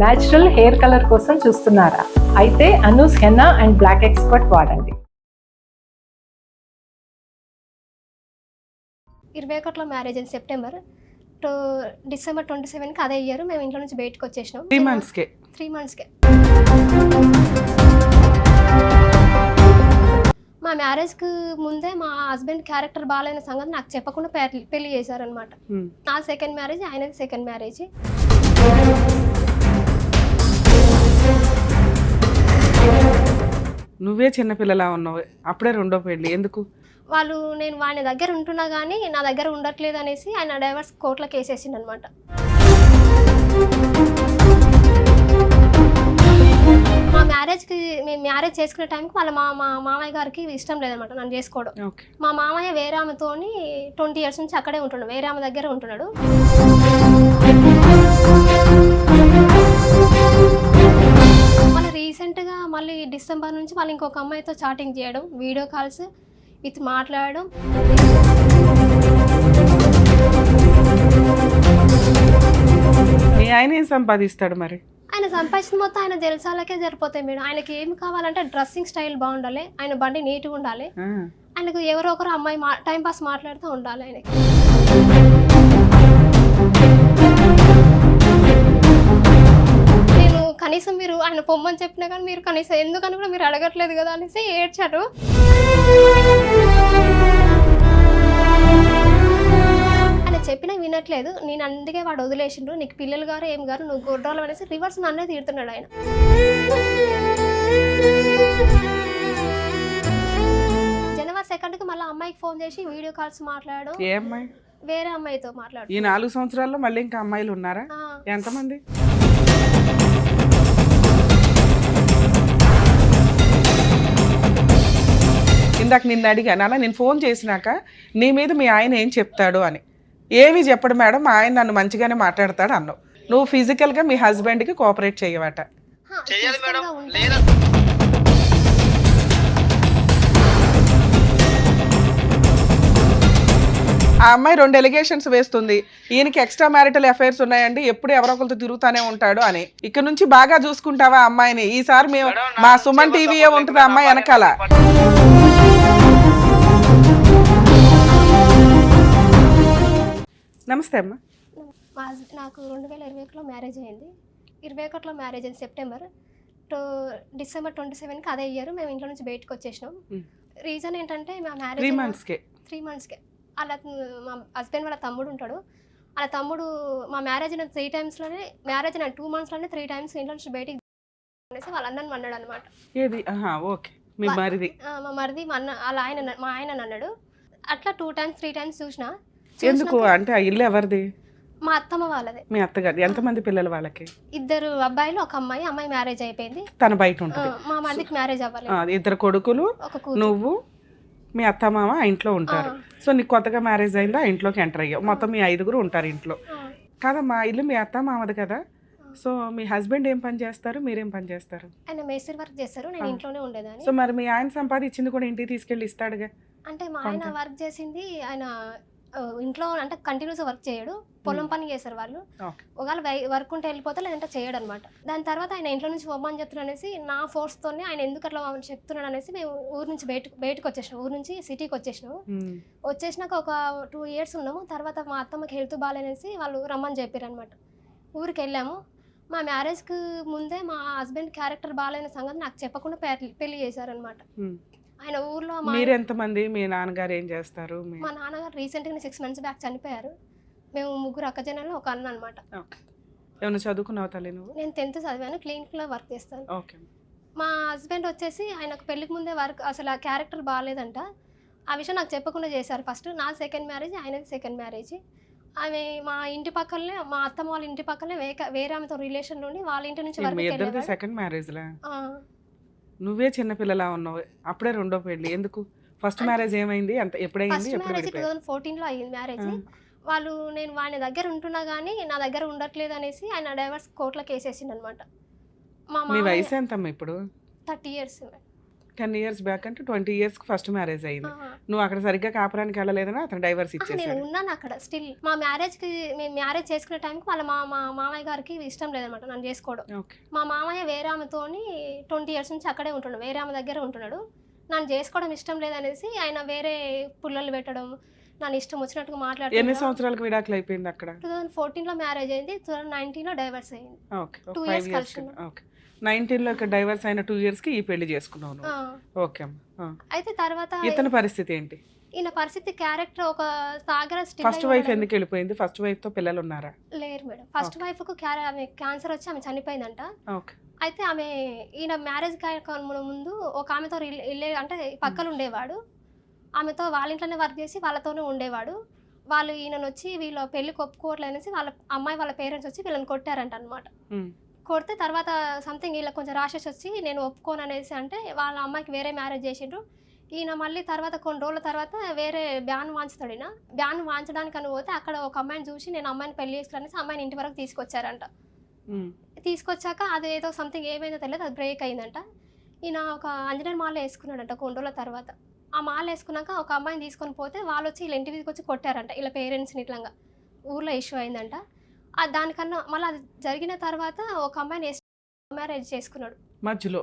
Natural hair colour కోసం చూస్తున్నారా? అయితే Anoos henna and black expert వాడండి. 21లో మ్యారేజ్ అయింది సెప్టెంబర్ టు డిసెంబర్ 27కి అదే ఇయర్ మేము ఇంట్లో నుంచి బయటకు వచ్చేసినాం 3 మంత్స్కే 3 మంత్స్కే. మా మ్యారేజ్కి ముందే మా హస్బెండ్ క్యారెక్టర్ బాగాలేని సంగతి నాకు చెప్పకుండా పెళ్లి చేశారనమాట. నా సెకండ్ మ్యారేజ్, ఆయనది సెకండ్ మ్యారేజ్. నువ్వే చిన్నపిల్లలా ఉన్నావు, అప్పుడే రెండో పెళ్ళి ఎందుకు? వాళ్ళు నేను వాడి దగ్గర ఉంటున్నా కానీ నా దగ్గర ఉండట్లేదు అనేసి ఆయన డైవర్స్ కోర్టులో కేసేసిండు అనమాట. మా మ్యారేజ్కి మేము మ్యారేజ్ చేసుకునే టైంకి వాళ్ళ మా మామయ్య గారికి ఇష్టం లేదనమాట నన్ను చేసుకోవడం. మా మామయ్య వేరే ఆమెతోని 20 years నుంచి అక్కడే ఉంటున్నాడు, వేరే ఆమె దగ్గర ఉంటున్నాడు. మళ్ళీ రీసెంట్గా మళ్ళీ డిసెంబర్ నుంచి మళ్ళీ ఇంకొక అమ్మాయితో చాటింగ్ చేయడం, వీడియో కాల్స్ ఇది మాట్లాడడం. మీ ఆయన ఏం సంపాదిస్తాడు మరి? ఆయన సంపాదించిన మొత్తం ఆయన జలసాలకే సరిపోతాయి మేడం. ఆయనకి ఏం కావాలంటే డ్రెస్సింగ్ స్టైల్ బాగుండాలి, ఆయన బండి నీట్గా ఉండాలి, ఆయనకు ఎవరో ఒకరు అమ్మాయి టైం పాస్ మాట్లాడుతూ ఉండాలి ఆయనకి. నేను కనీసం మీరు ఆయన పొమ్మని చెప్పినా కానీ మీరు కనీసం ఎందుకని కూడా మీరు అడగట్లేదు కదా అనేసి ఏడ్చారు. ఆయన చెప్పినా వినట్లేదు, నేను అందుకే వాడు వదిలేసిండు, నీకు పిల్లలు గారు ఏం గారు నువ్వు గొడ్రాలు అనేసి రివర్స్ నన్నే తీరుతున్నాడు ఆయన. జనవరి 2కి మళ్ళీ అమ్మాయికి ఫోన్ చేసి వీడియో కాల్స్ మాట్లాడడం. ఏ అమ్మాయి? వేరే అమ్మాయితో మాట్లాడు. ఈ 4 సంవత్సరాల్లో మళ్ళీ ఇంకా అమ్మాయిలు ఉన్నారా? ఎంతమంది? ఇందాక నిన్ను అడిగాను అలా, నేను ఫోన్ చేసినాక నీ మీద మీ ఆయన ఏం చెప్తాడు అని. ఏమి చెప్పడు మేడం, మా ఆయన నన్ను మంచిగానే మాట్లాడతాడు అన్నావు. నువ్వు ఫిజికల్గా మీ హస్బెండ్కి కోఆపరేట్ చేయవట. ఆ అమ్మాయి 2 ఎలిగేషన్స్ వేస్తుంది, ఈయనకి ఎక్స్ట్రా మ్యారిటల్ అఫైర్స్ ఉన్నాయండి, ఎప్పుడు ఎవరో ఒకరితో తిరుగుతానే ఉంటాడు అని. ఇక్కడ నుంచి బాగా చూసుకుంటావా అమ్మాయిని? ఈసారి మేము మా సుమన్ టీవీయే ఉంటుంది అమ్మాయి వెనకాల. నమస్తే అమ్మా. నాకు 2021లో మ్యారేజ్ అయింది. 21లో మ్యారేజ్ అయింది సెప్టెంబర్ టు డిసెంబర్ 27కి అదే ఇయర్ మేము ఇంట్లో నుంచి బయటకు వచ్చేసినాం. రీజన్ ఏంటంటే మా మ్యారేజ్ 3 మంత్స్కే వాళ్ళ మా హస్బెండ్ వాళ్ళ తమ్ముడు ఉంటాడు, వాళ్ళ తమ్ముడు మా మ్యారేజ్ అయిన 3 times మ్యారేజ్ అయిన 2 monthsలోనే 3 times ఇంట్లో నుంచి బయటికి అనేసి వాళ్ళ అన్నని అన్నాడు అనమాట. ఓకే, మీ మరిది? మా మరిది మా ఆయన అన్నాడు. అట్లా 2 times 3 times చూసినా. ఎందుకు అంటే ఆ ఇల్లు ఎవరిది? మా అత్తమ్మ వాళ్ళది. మీ అత్తగారు? ఎంతమంది పిల్లలు వాళ్ళకి? 2 అబ్బాయిలు, ఒక అమ్మాయి. అమ్మాయి మ్యారేజ్ అయిపోయింది, తన బయట ఉంటుంది. మా మరిదికి మ్యారేజ్ అవ్వాలి. 2 కొడుకులు, నువ్వు, మీ అత్తమామ ఆ ఇంట్లో ఉంటారు. సో నీకు కొత్తగా మ్యారేజ్ అయిందా, ఆ ఇంట్లోకి ఎంటర్ అయ్యావు. మొత్తం మీ 5 ఉంటారు ఇంట్లో. కాదమ్మా, ఇల్లు మీ అత్తమామది కదా. సో మీ హస్బెండ్ ఏం పని చేస్తారు, మీరేం పని చేస్తారు? ఆయన మేస్త్రి వర్క్ చేస్తారు, నేను ఇంట్లోనే ఉండేదాన్ని. సో మరి మీ ఆయన సంపాదించింది కూడా ఇంటికి తీసుకెళ్ళి ఇస్తాడుగా? అంటే మా ఆయన వర్క్ చేసింది ఆయన ఇంట్లో అంటే కంటిన్యూస్ వర్క్ చేయడు, పొలం పని చేస్తారు వాళ్ళు. ఒకవేళ వర్క్ ఉంటే వెళ్ళిపోతే లేదంటే చేయడు అనమాట. దాని తర్వాత ఆయన ఇంట్లో నుంచి పొమ్మని చెప్తున్నాడు అనేసి నా ఫోర్స్తోనే ఆయన ఎందుకు అట్లా చెప్తున్నాడు అనేసి మేము ఊరు నుంచి బయటకు వచ్చేసినాం, ఊరు నుంచి సిటీకి వచ్చేసినాము. వచ్చేసినాక ఒక 2 years ఉన్నాము. తర్వాత మా అత్తమ్మకి హెల్త్ బాగాలేనేసి వాళ్ళు రమ్మని చెప్పారు అనమాట. ఊరికి వెళ్ళాము. మా మ్యారేజ్కి ముందే మా హస్బెండ్ క్యారెక్టర్ బాగాలేని సంగతి నాకు చెప్పకుండా పెళ్లి చేశారనమాట. ఆయన ఊర్లో. మీరు ఎంతమంది? మీ నాన్నగారు ఏం చేస్తారు? మా నాన్నగారు రీసెంట్గా 6 months బ్యాక్ చనిపోయారు. మేము 3 అక్కజనాలు, ఒక అన్న అనమాట. ఏమైనా చదువుకున్నావు తల్లి నువ్వు? నేను 10th చదివాను, క్లినిక్లో వర్క్ చేస్తాను. మా హస్బెండ్ వచ్చేసి ఆయనకు పెళ్లికి ముందే వర్క్ అసలు ఆ క్యారెక్టర్ బాగాలేదంట. ఆ విషయం నాకు చెప్పకుండా చేశారు ఫస్ట్. నా సెకండ్ మ్యారేజ్, ఆయనది సెకండ్ మ్యారేజ్. ఆమె మా ఇంటి పక్కనే, మా అత్తమ్మ వాళ్ళ ఇంటి పక్కనే వేరే ఆమెతో రిలేషన్ నుండి వాళ్ళ ఇంటి నుంచి వర్క్. సెకండ్ మ్యారేజ్ లా? నువ్వే చిన్నపిల్లలా ఉన్నావు, అప్పుడే రెండో పెళ్ళి ఎందుకు? ఫస్ట్ మ్యారేజ్ ఏమైంది, ఎప్పుడైంది? 2014లో అయ్యింది మ్యారేజ్. వాళ్ళు నేను వాడి దగ్గర ఉంటున్నా కానీ నా దగ్గర ఉండట్లేదు అనేసి ఆయన డైవర్స్ కోర్టులో కేసేసిండు అనమాట. మీ వయసు ఎంతమ్మా ఇప్పుడు? 30 years. 10 years బ్యాక్ అంటే 20 years కి ఫస్ట్ మ్యారేజ్ అయింది. నువ్వు అక్కడ సరిగ్గా కాపురానికి వెళ్ళలేదని అతను డైవర్స్ నేను ఇచ్చేసాడు. ఉన్నాను అక్కడ స్టిల్. మా మ్యారేజ్కి మేము మ్యారేజ్ చేసుకునే టైంకి వాళ్ళ మా మా మామయ్య గారికి ఇష్టం లేదనమాట నన్ను చేసుకోవడం. ఓకే. మా మామయ్య వేరే ఆమెతోని 20 years నుంచి అక్కడే ఉంటున్నాడు, వేరే ఆమె దగ్గర ఉంటున్నాడు. నన్ను చేసుకోవడం ఇష్టం లేదనేసి ఆయన వేరే పుల్లలు పెట్టడం, నన్ను ఇష్టం వచ్చినట్టుగా ఎన్ని మాట్లాడుతున్నాడు. సంవత్సరాలకు విడాకులు అయిపోయింది అక్కడ? 2014లో మ్యారేజ్ అయింది, 2019లో డైవర్స్ అయింది. ఓకే. 2 5 years years కలిసి ఉన్నాం. ఓకే. 19లో ఇక్కడ డైవర్స్ అయిన 2 years కి ఈ పెళ్లి చేసుకున్నావు నువ్వు. ఆ. ఓకే అమ్మా. అయితే తర్వాత ఇతని పరిస్థితి ఏంటి? ఈయన పరిస్థితి క్యారెక్టర్ ఒక తాగర ఫస్ట్ వైఫ్ ఎందుకు వెళ్ళిపోయింది? ఫస్ట్ వైఫ్ తో పిల్లలు ఉన్నారా? లేరు మేడం. ఫస్ట్ వైఫ్ కు ఆమె క్యాన్సర్ వచ్చి ఆమె చనిపోయిందంట. ఓకే. అయితే ఆమె ఈయన మ్యారేజ్ ముందు ఒక ఆమెతో అంటే పక్కన ఉండేవాడు. ఆమెతో వాళ్ళ ఇంట్లోనే వర్క్ చేసి వాళ్ళతోనే ఉండేవాడు. వాళ్ళు ఈయనను వచ్చి వీళ్ళ పెళ్లికి ఒప్పుకోవట్లేనేసి వాళ్ళ అమ్మాయి వాళ్ళ పేరెంట్స్ వచ్చి వీళ్ళని కొట్టారంట అనమాట. కొడితే తర్వాత సంథింగ్ వీళ్ళకి కొంచెం రాషెస్ వచ్చి నేను ఒప్పుకోను అనేసి అంటే వాళ్ళ అమ్మాయికి వేరే మ్యారేజ్ చేసిండ్రు. ఈయన మళ్ళీ తర్వాత కొన్ని రోజుల తర్వాత వేరే బ్యాన్ వాంచుతాడు. ఈయన బ్యాన్ వాంచడానికి అని పోతే అక్కడ ఒక అమ్మాయిని చూసి నేను అమ్మాయిని పెళ్లి చేసుకోవాలనేసి అమ్మాయిని ఇంటి వరకు తీసుకొచ్చారంట. తీసుకొచ్చాక అది ఏదో సంథింగ్ ఏమైందో తెలియదు, అది బ్రేక్ అయిందంట. ఈయన ఒక ఆంజనేయుల మాల వేసుకున్నాడంట కొన్ని రోజుల తర్వాత. ఆ మాల వేసుకున్నాక ఒక అమ్మాయిని తీసుకొని పోతే వాళ్ళు వచ్చి వీళ్ళ ఇంటి మీదకి వచ్చి కొట్టారంట. వీళ్ళ పేరెంట్స్ని ఇట్లా ఊర్లో ఇష్యూ అయిందంట. దానికన్నా మళ్ళీ అది జరిగిన తర్వాత ఒక అమ్మాయిని మ్యారేజ్ చేసుకున్నాడు మధ్యలో.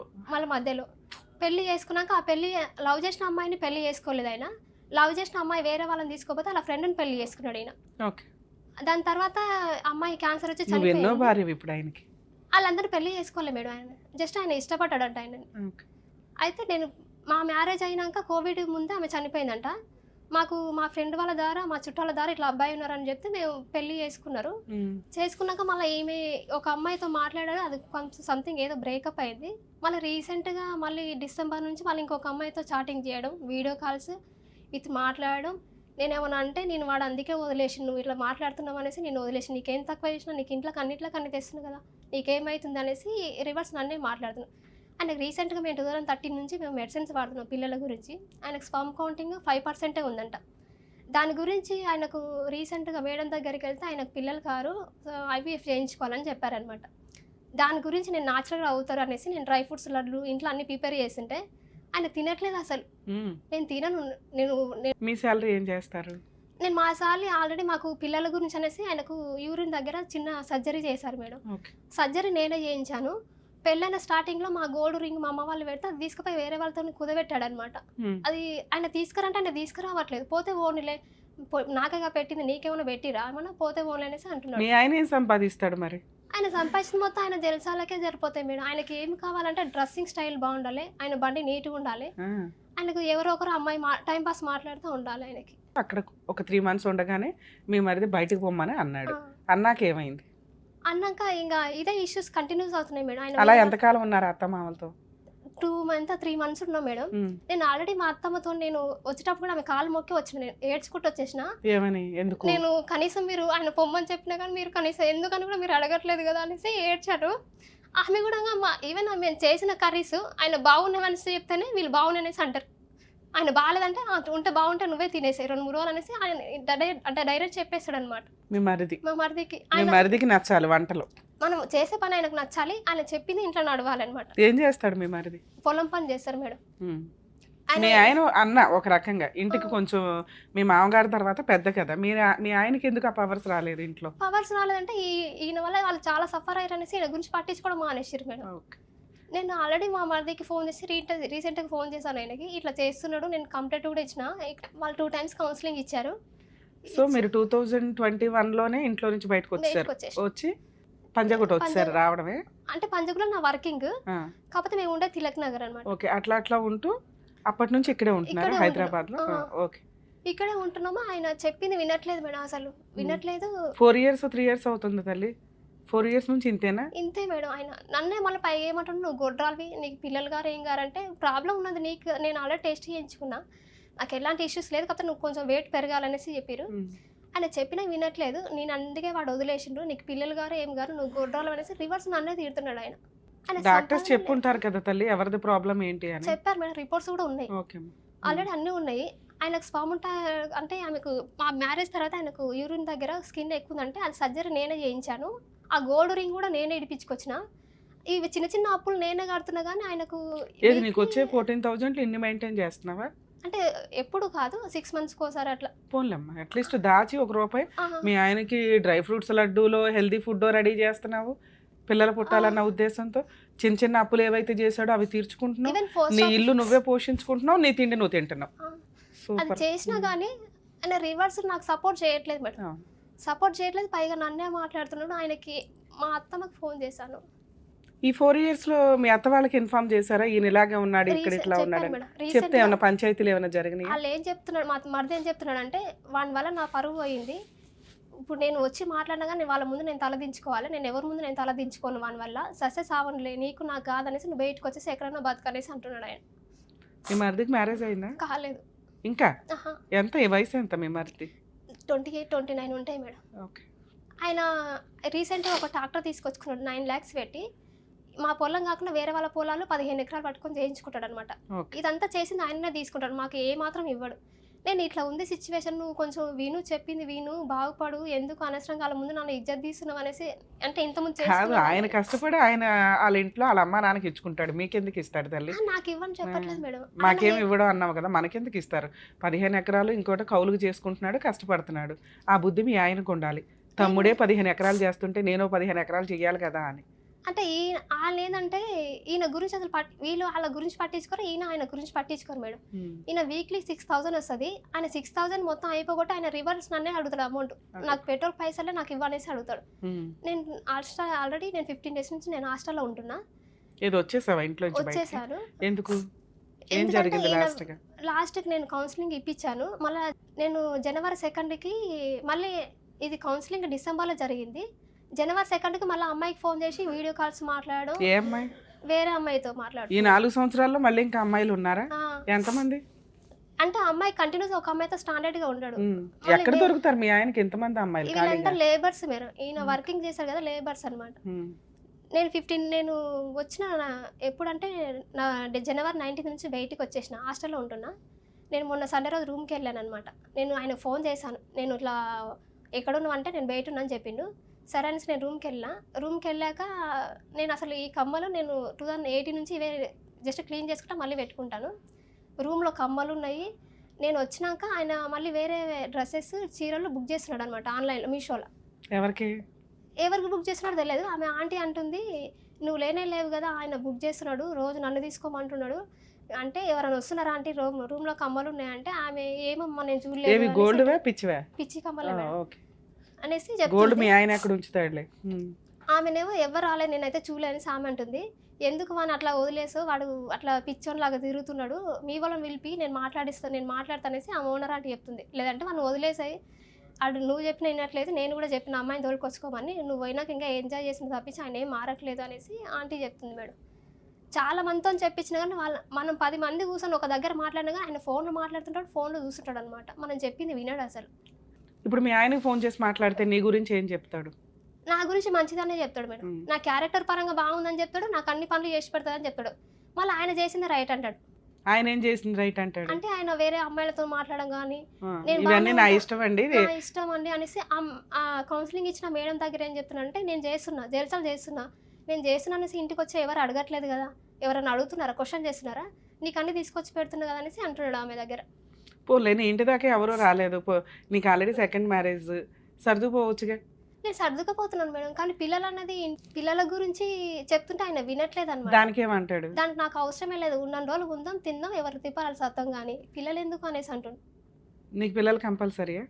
పెళ్లి చేసుకున్నాక ఆ పెళ్లి లవ్ చేసిన అమ్మాయిని పెళ్లి చేసుకోలేదు ఆయన. లవ్ చేసిన అమ్మాయి వేరే వాళ్ళని తీసుకోపోతే అలా ఫ్రెండ్ని పెళ్లి చేసుకున్నాడు ఆయన. దాని తర్వాత అమ్మాయి క్యాన్సర్ వచ్చి చనిపోయింది. వాళ్ళందరూ పెళ్లి చేసుకోలేదు మేడం. ఆయన జస్ట్ ఆయన ఇష్టపడ్డాడంట ఆయనని. అయితే నేను మా మ్యారేజ్ అయినాక కోవిడ్ ముందే ఆమె చనిపోయిందంట. మాకు మా ఫ్రెండ్ వాళ్ళ ద్వారా మా చుట్టాల ద్వారా ఇట్లా అబ్బాయి ఉన్నారని చెప్తే మేము పెళ్లి చేసుకున్నారు. చేసుకున్నాక మళ్ళీ ఈమె ఒక అమ్మాయితో మాట్లాడారు, అది కొంచెం సంథింగ్ ఏదో బ్రేకప్ అయింది. మళ్ళీ రీసెంట్గా మళ్ళీ డిసెంబర్ నుంచి మళ్ళీ ఇంకొక అమ్మాయితో చాటింగ్ చేయడం, వీడియో కాల్స్ విత్ మాట్లాడడం. నేనేమన్నా అంటే నేను వాడు అందుకే వదిలేసి నువ్వు ఇట్లా మాట్లాడుతున్నావు అనేసి నేను వదిలేసి, నీకేం తక్కువ చేసినా నీకు ఇంట్లోకి అన్నిట్లోకి అన్ని తెస్తున్నావు కదా, నీకేమవుతుంది అనేసి రివర్స్ నన్నే మాట్లాడుతున్నాను. ఆయనకు రీసెంట్గా మేము 2013 నుంచి మేము మెడిసిన్స్ వాడుతున్నాం పిల్లల గురించి. ఆయనకు స్పర్మ్ కౌంటింగ్ 5% ఉందంట. దాని గురించి ఆయనకు రీసెంట్గా మేడం దగ్గరికి వెళ్తే ఆయనకు పిల్లలు కారు, IVF చేయించుకోవాలని చెప్పారనమాట. దాని గురించి నేను న్యాచురల్గా అవుతారు అనేసి నేను డ్రై ఫ్రూట్స్ లడ్లు ఇంట్లో అన్ని ప్రిపేర్ చేస్తుంటే ఆయన తినట్లేదు అసలు. నేను తినను. మీ శాలరీ ఏం చేస్తారు? నేను మా సార్లు ఆల్రెడీ మాకు పిల్లల గురించి అనేసి ఆయనకు యూరిన్ దగ్గర చిన్న సర్జరీ చేశారు మేడం. సర్జరీ నేనే చేయించాను. పెళ్ళైన స్టార్టింగ్లో మా గోల్డ్ రింగ్ మా అమ్మ వాళ్ళు పెడితే అది తీసుకుపోయి వేరే వాళ్ళతో కుదబెట్టాడు అనమాట. అది ఆయన తీసుకురంటే ఆయన తీసుకురావట్లేదు. పోతే ఓన్లే నాకేగా పెట్టింది నీకేమైనా పెట్టిరా ఏమన్నా, పోతే ఓన్లీ అనేసి అంటున్నాడు. ఆయన ఏం సంపాదిస్తాడు మరి? ఆయన సంపాదించిన మొత్తం ఆయన జలసాలకే సరిపోతాయి మేడం. ఆయనకి ఏం కావాలంటే డ్రెస్సింగ్ స్టైల్ బాగుండాలి, ఆయన బండి నీట్గా ఉండాలి, ఆయనకు ఎవరో ఒకరు అమ్మాయి టైం పాస్ మాట్లాడుతూ ఉండాలి. ఆయనకి అక్కడ ఒక 3 months ఉండగానే మీ మరిది బయటకు పొమ్మని అన్నాడు. అన్నాకేమైంది? అన్నాక ఇంకా ఇదే ఇష్యూస్ కంటిన్యూస్ అవుతున్నాయి మేడం. ఆయన అలా ఎంతకాలం ఉన్నారు అత్త మామలతో? 3 months ఉన్నా మేడం. నేను ఆల్రెడీ మా అత్తమ్మతో నేను వచ్చేటప్పుడు కూడా ఆమె కాలు మొక్కి వచ్చిన, నేను ఏడ్చుకుంటూ వచ్చేసిన. ఏమని? ఎందుకు? నేను కనీసం మీరు ఆయన పొమ్మని చెప్పినా కానీ మీరు కనీసం ఎందుకని కూడా మీరు అడగట్లేదు కదా అనేసి ఏడ్చారు. ఆమె కూడా ఈవెన్ మేము చేసిన కర్రీస్ ఆయన బాగున్నామనేసి చెప్తేనే వీళ్ళు బాగున్నాయనేసి అంటారు. ఆయన బాగాలేదంటే ఉంటే బాగుంటే నువ్వే తినేసాయి 2-3 రోజులు అనేసి ఆయన అంటే డైరెక్ట్ చెప్పేస్తాడు అనమాట. మా మరిదికి నచ్చాలి వంటలు, మనం చేసే పని ఆయనకు నచ్చాలి, ఆయన చెప్పింది ఇంట్లో నడవాలన్నమాట. ఏం చేస్తాడు మీ మరిది? పొలం పని చేస్తారు మేడం. మీ ఆయన అన్న ఒక రకంగా ఇంటికి కొంచెం మీ మామగారి తర్వాత పెద్ద కదా, మీ ఆయనకి ఎందుకు ఆ పవర్స్ రాలేదు ఇంట్లో? పవర్స్ రాలేదంటే ఈయన వల్ల వాళ్ళు చాలా సఫర్ అయ్యారు అనేసి ఈయన గురించి పట్టించుకోవడం మానేసారు మేడం. నేను ఆల్రెడీ మా మరిదికి ఫోన్ చేసి రీసెంట్గా ఫోన్ చేశాను ఆయనకి, ఇట్లా చేస్తున్నాడు, నేను కంప్లైంట్ కూడా ఇచ్చిన. వాళ్ళు 2 times కౌన్సిలింగ్ ఇచ్చారు. సో మీరు 2021లోనే ఇంట్లో నుంచి బయటకు వచ్చి పంజగుట్ట వచ్చారు రావడమే? అంటే పంజగుట్లో నా వర్కింగ్, కాకపోతే మేము ఉండే తిలక్ నగర్ అనమాట. ఓకే. అట్లా ఉంటూ అప్పటి నుంచి ఇక్కడే ఉంటున్నారు హైదరాబాద్ లో? ఓకే. ఇక్కడే ఉంటున్నామా. ఆయన చెప్పింది వినట్లేదు మేడం, అసలు వినట్లేదు. 4 years 3 years అవుతుంది తల్లి. 4 years నుంచి ఇంతేనా? ఇంతే మేడం. ఆయన నన్నే మళ్ళీ పైగా ఏమంటాడు, నువ్వు గొడ్రాలివి, నీకు పిల్లలు గారు ఏం గారంటే ప్రాబ్లం ఉన్నది నీకు, నేను ఆల్రెడీ టెస్ట్ చేయించుకున్నా, నాకు ఎలాంటి ఇష్యూస్ లేదు, కాకపోతే నువ్వు కొంచెం వెయిట్ పెరగాలనేసి చెప్పారు. ఆయన చెప్పినా వినట్లేదు. నేను అందుకే వాడు వదిలేసిండు, నీకు పిల్లలు గారు ఏం గారు, నువ్వు గొడ్రాలు అనేసి రివర్స్ నన్నే తీరుతున్నాడు ఆయన. డాక్టర్స్ చెప్పుంటారు కదా తల్లి ఎవరిది ప్రాబ్లం ఏంటి అని? చెప్పారు మేడం, రిపోర్ట్స్ కూడా ఉన్నాయి, ఆల్రెడీ అన్నీ ఉన్నాయి. ఆయనకు స్పర్మ్ అంటే ఆమెకు మా మ్యారేజ్ తర్వాత ఆయనకు యూరిన్ దగ్గర స్కిన్ ఎక్కువ ఉందంటే అది సర్జరీ నేనే చేయించాను. ఆ గోల్డ్ రింగ్ కూడా నేనే ఇడిపించుకొచ్చిన. ఇవి చిన్న చిన్న అప్పులు నేనే కడుతున్నా కానీ ఆయనకు ఏది నీకు వచ్చే 14,000 ఇన్ని మెయింటైన్ చేస్తున్నావా? అంటే ఎప్పుడు కాదు 6 months కోసారి అట్లా. పోన్లేమ్మా, అట్లీస్ట్ దాచి ₹1 ఆహా. మీ ఆయనకి డ్రై ఫ్రూట్స్ లడ్డూలో హెల్దీ ఫుడ్ రెడీ చేస్తున్నావు, పిల్లలు పుట్టాలన్న ఉద్దేశంతో. చిన్న చిన్న అప్పులు ఏవైతే చేశాడో అవి తీర్చుకుంటున్నావు, ఈవెన్ పోస్ట్ నీ ఇల్లు నువ్వే పోషించుకుంటున్నావు, నీ తిండి నువ్వు తింటున్నావు. అది సూపర్. చేసినా కానీ ఆయన రివర్స్ నాకు సపోర్ట్ చేయట్లేదు మేడం, సపోర్ట్ చేయట్లేదు. పైగా నన్నే మాట్లాడుతున్నాడు. ఆయనకి మా అత్తమ్మకి ఫోన్ చేశాను. ఈ 4 years లో మీ అత్త వాళ్ళకి ఇన్ఫార్మ్ చేశారా ఈయన ఇలాగే ఉన్నాడు, ఇక్కడ ఇట్లా ఉన్నాడు చెప్తే ఏమన్నా పంచాయతీలు ఏమైనా జరిగినాయి? వాళ్ళు ఏం చెప్తున్నాడు, మా మరిది ఏం చెప్తున్నాడు అంటే వాని వల్ల నా పరువు పోయింది, ఇప్పుడు నేను వచ్చి మాట్లాడినా కానీ వాళ్ళ ముందు నేను తలదించుకోవాలి, నేను ఎవరి ముందు నేను తలదించుకోను, వాని వల్ల సస్సెస్ సావనులే, నీకు నాకు కాదనేసి నువ్వు బయటకు వచ్చేసి ఎక్కడైనా బతకనేసి అంటున్నాడు ఆయన. మీ మరిదికి మ్యారేజ్ అయిందా? కాలేదు ఇంకా. ఎంత ఈ వయసు ఎంత మీ మరిది? 28, 29 ఉంటాయి మేడం. ఓకే. ఆయన రీసెంట్గా ఒక ట్రాక్టర్ తీసుకొచ్చుకున్నాడు 9 lakhs పెట్టి. మా పొలం కాకుండా వేరే వాళ్ళ పొలాలు 15 ఎకరాలు పట్టుకొని చేయించుకుంటాడు అనమాట. ఇదంతా చేసింది ఆయననే తీసుకుంటాడు, మాకు ఏ మాత్రం ఇవ్వడు. నేను ఇట్లా ఉంది సిచ్యువేషన్, నువ్వు కొంచెం విను, చెప్పింది విను, బాగుపడు, ఎందుకు అనవసరంగా వాళ్ళ ముందు నన్ను ఇజ్జత్ తీస్తున్నావు అనేసి. అంటే ఇంతకుముందు కాదు, ఆయన కష్టపడి ఆయన వాళ్ళ ఇంట్లో వాళ్ళ అమ్మ నాన్నకి ఇచ్చుకుంటాడు, మీకెందుకు ఇస్తాడు తల్లి? నాకు ఇవ్వని చెప్పట్లేదు మేడం. మాకేమి ఇవ్వడం అన్నావు కదా, మనకెందుకు ఇస్తారు? 15 ఎకరాలు ఇంకోటి కౌలుకు చేసుకుంటున్నాడు, కష్టపడుతున్నాడు. ఆ బుద్ధి మీ ఆయనకు ఉండాలి. తమ్ముడే 15 ఎకరాలు చేస్తుంటే నేను 15 ఎకరాలు చెయ్యాలి కదా అని. అంటే వాళ్ళు ఏంటంటే ఈయన గురించి అసలు వీళ్ళు వాళ్ళ గురించి పట్టించుకోరు, ఈయన ఆయన గురించి పట్టించుకోరు మేడం. ఈయన వీక్లీ 6,000 వస్తుంది, ఆయన 6,000 మొత్తం అయిపోగొట్టి ఆయన రివర్స్ నన్నే అడుగుతాడు అమౌంట్. నాకు పెట్రోల్ పైసలే నాకు ఇవ్వనేసి అడుగుతాడు. నేను ఆల్రెడీ నేను 15 days నుంచి నేను హాస్టల్లో ఉంటున్నా. ఏదో వచ్చేసావా ఇంట్లో? వచ్చేసాను. ఎందుకు? ఏం జరిగింది లాస్ట్కి నేను కౌన్సిలింగ్ ఇప్పించాను. మళ్ళీ నేను January 2కి మళ్ళీ ఇది కౌన్సిలింగ్ డిసెంబర్లో జరిగింది. January 2కి మళ్ళీ అమ్మాయికి ఫోన్ చేసి వీడియో కాల్స్ మాట్లాడు. ఏ అమ్మాయి? వేరే అమ్మాయితో మాట్లాడు. ఈ 4 సంవత్సరాల్లో మళ్ళీ ఇంకా అమ్మాయిలు ఉన్నారా? ఎంతమంది? అంటే అమ్మాయి కంటిన్యూస్ ఒక అమ్మాయితో స్టాండర్డ్ గా ఉన్నాడు. ఎక్కడ దొరుకుతారు మీ ఆయనకి ఎంతమంది అమ్మాయిలు? వీళ్ళంతా లేబర్స్ మీరు, ఈయన వర్కింగ్ చేశారు కదా, లేబర్స్ అనమాట. నేను వచ్చిన ఎప్పుడంటే నా January 19 నుంచి బయటికి వచ్చేసిన, హాస్టల్లో ఉంటున్నా. నేను మొన్న సండే రోజు రూమ్కి వెళ్ళాను అనమాట. నేను ఆయన ఫోన్ చేశాను, నేను ఇట్లా ఎక్కడున్నావు అంటే నేను బయట ఉన్నాను చెప్పిండు. సరే అనేసి నేను రూమ్కి వెళ్ళాక నేను అసలు ఈ కమ్మలు నేను 2018 నుంచి ఇవే జస్ట్ క్లీన్ చేసుకుంటా మళ్ళీ పెట్టుకుంటాను. రూమ్లో కమ్మలు ఉన్నాయి. నేను వచ్చినాక ఆయన మళ్ళీ వేరే డ్రెస్సెస్ చీరలు బుక్ చేస్తున్నాడు అనమాట ఆన్లైన్లో, మీషోలో. ఎవరికి బుక్ చేస్తున్నాడో తెలియదు. ఆమె ఆంటీ అంటుంది, నువ్వు లేవు కదా, ఆయన బుక్ చేస్తున్నాడు, రోజు నన్ను తీసుకోమంటున్నాడు అంటే. ఎవరైనా వస్తున్నారా ఆంటీ, రూమ్లో కమ్మలు ఉన్నాయంటే ఆమె ఏమమ్మా నేను చూడలేదు, పిచ్చి కమ్మలు అనేసి గోల్డ్ మీ ఆయన ఎక్కడ ఉంచుతాడులే. ఆమెనేమో ఎవరు రాలేదు, నేనైతే చూడలేని ఆమె అంటుంది. ఎందుకు వాడిని అట్లా వదిలేసో, వాడు అట్లా పిచ్చోన్ లాగా తిరుగుతున్నాడు, మీ వాళ్ళని పిలిపి నేను మాట్లాడతానేసి ఆ ఓనర్ ఆంటీ చెప్తుంది. లేదంటే మనం వదిలేసాయి, అడు నువ్వు చెప్పిన వినట్లేదు, నేను కూడా చెప్పిన అమ్మాయిని తోలుకొచ్చుకోమని, నువ్వు పోయినాక ఇంకా ఎంజాయ్ చేసిన తప్పించి ఆయన ఏం మారట్లేదు అనేసి ఆంటీ చెప్తుంది మేడం. చాలా మందితో చెప్పించిన కానీ మనం 10 మంది కూర్చొని ఒక దగ్గర మాట్లాడినా కానీ ఆయన ఫోన్లో మాట్లాడుతుంటాడు, ఫోన్లో చూస్తుంటాడు అనమాట. మనం చెప్పింది వినడు అసలు. ఇప్పుడు మీ ఆయనకి ఫోన్ చేసి మాట్లాడితే నీ గురించి ఏం చెప్తాడు? నా గురించి మంచిదనే చెప్తాడు మేడం. నా క్యారెక్టర్ పరంగా బాగుందని చెప్తాడు, నాకు అన్ని పనులు చేసి పెడతాడని చెప్తాడు. మళ్ళీ ఆయన చేసింది రైట్ అంటాడు. ఆయన ఏం చేసింది రైట్ అంటాడు అంటే ఆయన వేరే అమ్మాయిలతో మాట్లాడడం కానీ, నా ఇష్టం అండి అనేసి కౌన్సిలింగ్ ఇచ్చిన మేడం దగ్గర ఏం చెప్తున్నా, నేను చేస్తున్నా అనేసి ఇంటికి వచ్చి ఎవరు అడగట్లేదు కదా, ఎవరైనా అడుగుతున్నారా, క్వశ్చన్ చేస్తున్నారా, నీకు అన్ని తీసుకొచ్చి పెడుతున్నా కదా అనేసి అంటున్నాడు ఆమె దగ్గర. పోలే, నీ ఇంటి దాకా ఎవరో రాలేదు, నీకు ఆల్రెడీ సెకండ్ మ్యారేజ్, సర్దుపోవచ్చుగా. నేను సర్దుకపోతున్నాను మేడం, కానీ పిల్లల గురించి చెప్తుంటే ఆయన వినట్లేదు అనమాట. దానికి ఏమంటాడు? దానికి నాకు అవసరమే లేదు, ఉన్న రోజులు ఉందాం తిందాం, ఎవరు తిప్పాలి సత్తం కానీ పిల్లలు ఎందుకు అనేసి అంటుండు. నీకు పిల్లలు కంపల్సరీయా?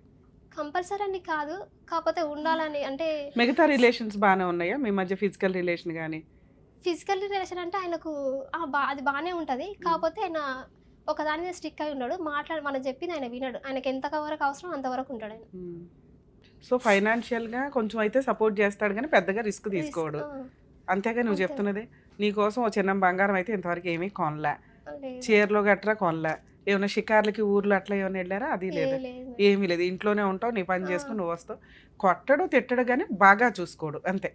కంపల్సరీ అని కాదు, కాకపోతే ఉండాలని. అంటే మిగతా రిలేషన్స్ బాగానే ఉన్నాయా మీ మధ్య? ఫిజికల్ రిలేషన్ కానీ? ఫిజికల్ రిలేషన్ అంటే ఆయనకు అది బాగానే ఉంటుంది, కాకపోతే ఆయన ఒకదాని మీద స్టిక్ అయి ఉన్నాడు. మనం చెప్పింది ఆయన వినడు, ఆయనకి ఎంతవరకు అవసరం అంతవరకు ఉంటాడు ఆయన. సో ఫైనాన్షియల్గా కొంచెం అయితే సపోర్ట్ చేస్తాడు కానీ పెద్దగా రిస్క్ తీసుకోడు, అంతేగా నువ్వు చెప్తున్నది. నీకోసం ఓ చిన్న బంగారం అయితే ఇంతవరకు ఏమీ కొనలే, చీరలో గట్రా కొనలే, ఏమైనా షికార్లకి ఊర్లో అట్లా ఏమైనా వెళ్ళారా? అది లేదు, ఏమీ లేదు. ఇంట్లోనే ఉంటావు, నీ పని చేసుకుని నువ్వు వస్తావు. కొట్టడు తిట్టడు కానీ బాగా చూసుకోడు, అంతే.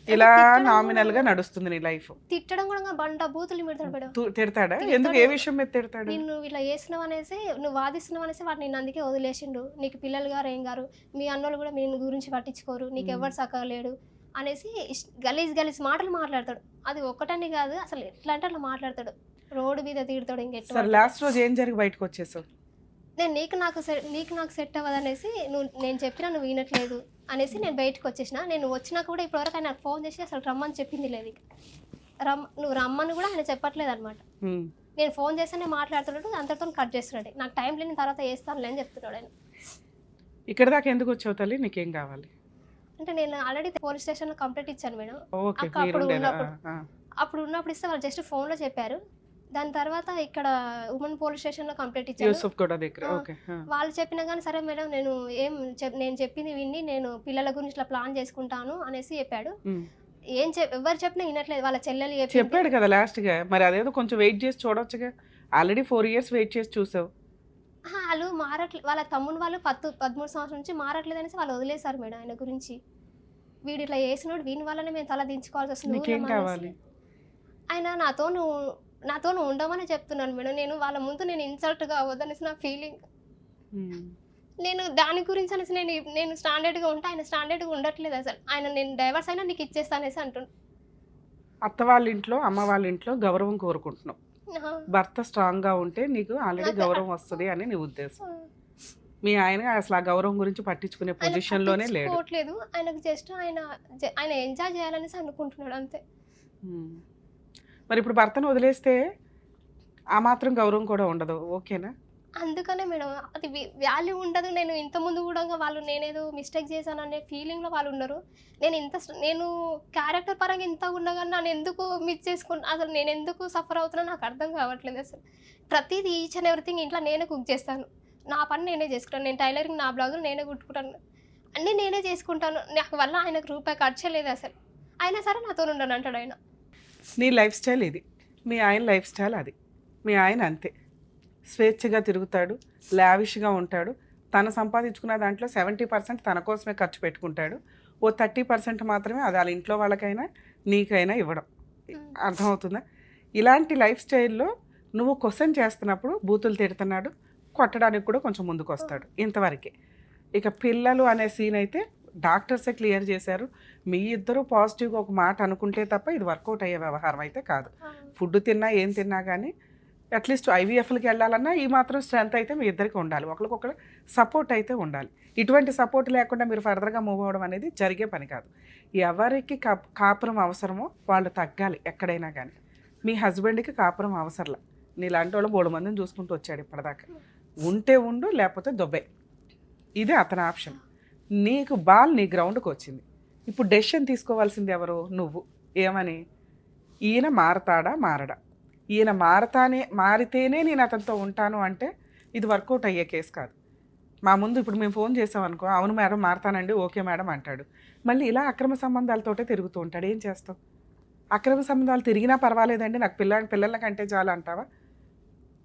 ఇలా నామినల్ గా నడుస్తుంది నీ లైఫ్. తిట్టడం కూడా బండ బూతులు తిడతాడా? ఎందుకు? ఏ విషయం మీద తిడతాడు? నిన్ను ఇలా చేస్తున్నావు అనేసి, నువ్వు వాదిస్తున్నావు అనేసి వాడు నిన్ను అందుకే వదిలేసిండు. నీకు పిల్లలు గారు ఏం గారు, మీ అన్నోళ్ళు కూడా మీ గురించి పట్టించుకోరు, నీకు ఎవరు సక్కలేడు, అనేసి గలీజ్ గలీజ్ మాటలు మాట్లాడతాడు. అది ఒక్కటని కాదు, అసలు ఎట్లా అంటే అట్లా మాట్లాడతాడు. రోడ్డు మీద తిడతాడు. సరే లాస్ట్ రోజు ఏం జరిగి బయటకు వచ్చేసావు? నేను నీకు నాకు సెట్ అవ్వదు అనేసి, నేను చెప్పినా నువ్వు వినట్లేదు అనేసి నేను బయటకు వచ్చేసిన. నేను వచ్చినా కూడా ఇప్పటివరకు ఆయన నాకు ఫోన్ చేసి అసలు రమ్మని చెప్పింది లేదు. నువ్వు రమ్మని కూడా ఆయన చెప్పట్లేదు అనమాట. నేను ఫోన్ చేస్తేనే మాట్లాడుతున్నాడు, అంతటితో కట్ చేస్తున్నాడు. నాకు టైం లేని తర్వాత వేస్తానులే అని చెప్తున్నాడు ఆయన. ఇక్కడ దాకా ఎందుకు వచ్చావు తల్లి? నీకేం కావాలి? అంటే నేను ఆల్రెడీ పోలీస్ స్టేషన్లో కంప్లైంట్ ఇచ్చాను మేడం. ఓకే, అప్పుడు ఉన్నప్పుడు ఇస్తే వాళ్ళు జస్ట్ ఫోన్లో చెప్పారు. దాని తర్వాత ఇక్కడ ఉమెన్ పోలీస్ స్టేషన్లో కంప్లైంట్ ఇచ్చాను. వాళ్ళు చెప్పినా కానీ సరే మేడం నేను చెప్పింది విని నేను పిల్లల గురించి ఇట్లా ప్లాన్ చేసుకుంటాను అనేసి చెప్పాడు. ఎవరు చెప్పినా వినట్లేదు. వాళ్ళ చెల్లెలు చెప్పాడు కదా లాస్ట్ గా. మరి అదేదో కొంచెం వెయిట్ చేసి చూడొచ్చుగా. ఆల్రెడీ 4 years వెయిట్ చేసి చూసావు. వాళ్ళు మారట్లేదు. వాళ్ళ తమ్ముడు వాళ్ళు 13 సంవత్సరాల నుంచి మారట్లేదు అనేసి వాళ్ళు వదిలేశారు మేడం ఆయన గురించి. వీడు ఇట్లా చేసినోడు వీని వల్లనే మేము తల దించుకోవాల్సి వస్తుంది. ఆయన నాతో ఉండమని చెప్తున్నాను మేడం. నేను వాళ్ళ ముందు నేను ఇన్సల్ట్ కావద్దనేసి నా ఫీలింగ్. నేను దాని గురించి అనేసి నేను స్టాండర్డ్గా ఉంటా, ఆయన స్టాండర్డ్గా ఉండట్లేదు అసలు. ఆయన నేను డైవర్స్ అయినా నీకు ఇచ్చేస్తా అనేసి అంటున్నాను. అత్త వాళ్ళ ఇంట్లో అమ్మ వాళ్ళ ఇంట్లో గౌరవం కోరుకుంటున్నావు. భర్త స్ట్రాంగ్ గా ఉంటే నీకు ఆల్రెడీ గౌరవం వస్తుంది అని నీ ఉద్దేశం. మీ ఆయన అసలు ఆ గౌరవం గురించి పట్టించుకునే పొజిషన్ లోనే లేడు. ఆయనకు జస్ట్ ఆయన ఎంజాయ్ చేయాలనేసి అనుకుంటున్నాడు అంతే. మరి ఇప్పుడు భర్తను వదిలేస్తే ఆ మాత్రం గౌరవం కూడా ఉండదు. ఓకేనా? అందుకనే మేడం అది వాల్యూ ఉండదు. నేను ఇంతకుముందు కూడా వాళ్ళు నేనేదో మిస్టేక్ చేశాను అనే ఫీలింగ్లో వాళ్ళు ఉన్నారు. నేను క్యారెక్టర్ పరంగా ఇంత ఉండగా నన్ను ఎందుకు మిస్ చేసుకుంటా, అసలు నేను ఎందుకు సఫర్ అవుతున్నా నాకు అర్థం కావట్లేదు అసలు. ప్రతిదీ ఈచ్ అండ్ ఎవ్రీథింగ్ ఇంట్లో నేనే కుక్ చేస్తాను. నా పని నేనే చేసుకుంటాను. నేను టైలరింగ్, నా బ్లౌజులు నేనే కుట్టుకుంటాను, అన్నీ నేనే చేసుకుంటాను. నాకు వల్ల ఆయనకు రూపాయి ఖర్చు లేదు అసలు. అయినా సరే నాతో ఉండను అంటాడు ఆయన. నీ లైఫ్ స్టైల్ ఇది, మీ ఆయన లైఫ్ స్టైల్ అది. మీ ఆయన అంతే, స్వేచ్ఛగా తిరుగుతాడు, లావిష్గా ఉంటాడు. తను సంపాదించుకున్న దాంట్లో 70% తన కోసమే ఖర్చు పెట్టుకుంటాడు. ఓ 30% మాత్రమే అది వాళ్ళ ఇంట్లో వాళ్ళకైనా నీకైనా ఇవ్వడం. అర్థమవుతుందా? ఇలాంటి లైఫ్ స్టైల్లో నువ్వు క్వశ్చన్ చేస్తున్నప్పుడు బూతులు తిడుతున్నాడు, కొట్టడానికి కూడా కొంచెం ముందుకు వస్తాడు. ఇంతవరకే. ఇక పిల్లలు అనే సీన్ అయితే డాక్టర్సే క్లియర్ చేశారు. మీ ఇద్దరు పాజిటివ్గా ఒక మాట అనుకుంటే తప్ప ఇది వర్కౌట్ అయ్యే వ్యవహారం అయితే కాదు. ఫుడ్ తిన్నా ఏం తిన్నా కానీ అట్లీస్ట్ ఐవీఎఫ్లకి వెళ్ళాలన్నా ఈ మాత్రం స్ట్రెంత్ అయితే మీ ఇద్దరికి ఉండాలి. ఒకరికొకరు సపోర్ట్ అయితే ఉండాలి. ఇటువంటి సపోర్ట్ లేకుండా మీరు ఫర్దర్గా మూవ్ అవ్వడం అనేది జరిగే పని కాదు. ఎవరికి కాపురం అవసరమో వాళ్ళు తగ్గాలి ఎక్కడైనా కానీ. మీ హస్బెండ్కి కాపురం అవసరంలా. నీలాంటి వాళ్ళు 3 మందిని చూసుకుంటూ వచ్చాడు ఇప్పటిదాకా. ఉంటే ఉండు, లేకపోతే దొబ్బే. ఇదే అతని ఆప్షన్. నీకు బాల్ నీ గ్రౌండ్కి వచ్చింది. ఇప్పుడు డెసిషన్ తీసుకోవాల్సింది ఎవరు? నువ్వు. ఏమని? ఈయన మారతాడా మారడా? ఈయన మారితేనే నేను అతనితో ఉంటాను అంటే ఇది వర్కౌట్ అయ్యే కేసు కాదు. మా ముందు ఇప్పుడు మేము ఫోన్ చేసామనుకో, అవును మేడం మారతానండి, ఓకే మేడం అంటాడు. మళ్ళీ ఇలా అక్రమ సంబంధాలతోటే తిరుగుతూ ఉంటాడు. ఏం చేస్తావు? అక్రమ సంబంధాలు తిరిగినా పర్వాలేదండి, నాకు పిల్లల కంటే చాలు అంటావా?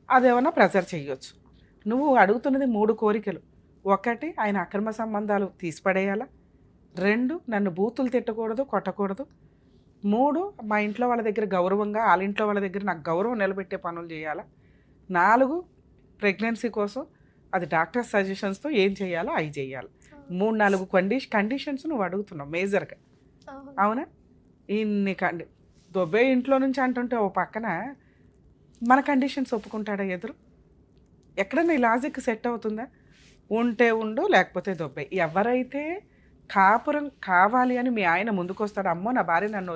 అదేమన్నా ప్రెజర్ చేయొచ్చు. నువ్వు అడుగుతున్నది 3 కోరికలు. 1, ఆయన అక్రమ సంబంధాలు తీసిపడేయాలా. 2, నన్ను బూతులు తిట్టకూడదు, కొట్టకూడదు. 3, మా ఇంట్లో వాళ్ళ దగ్గర గౌరవంగా, వాళ్ళ ఇంట్లో వాళ్ళ దగ్గర నాకు గౌరవం నిలబెట్టే పనులు చేయాలా. 4, ప్రెగ్నెన్సీ కోసం అది డాక్టర్ సజెషన్స్తో ఏం చేయాలో అవి చేయాలి. 3-4 కండిషన్స్ నువ్వు అడుగుతున్నావు మేజర్గా. అవునా? ఇన్ని దొబ్బే ఇంట్లో నుంచి అంటుంటే ఓ పక్కన మన కండిషన్స్ ఒప్పుకుంటాడా ఎదురు? ఎక్కడన్నా ఈ లాజిక్ సెట్ అవుతుందా? ఉంటే ఉండు, లేకపోతే దొబ్బే. ఎవరైతే కాపురం కావాలి అని మీ ఆయన ముందుకు వస్తాడు, అమ్మో నా భార్య నన్ను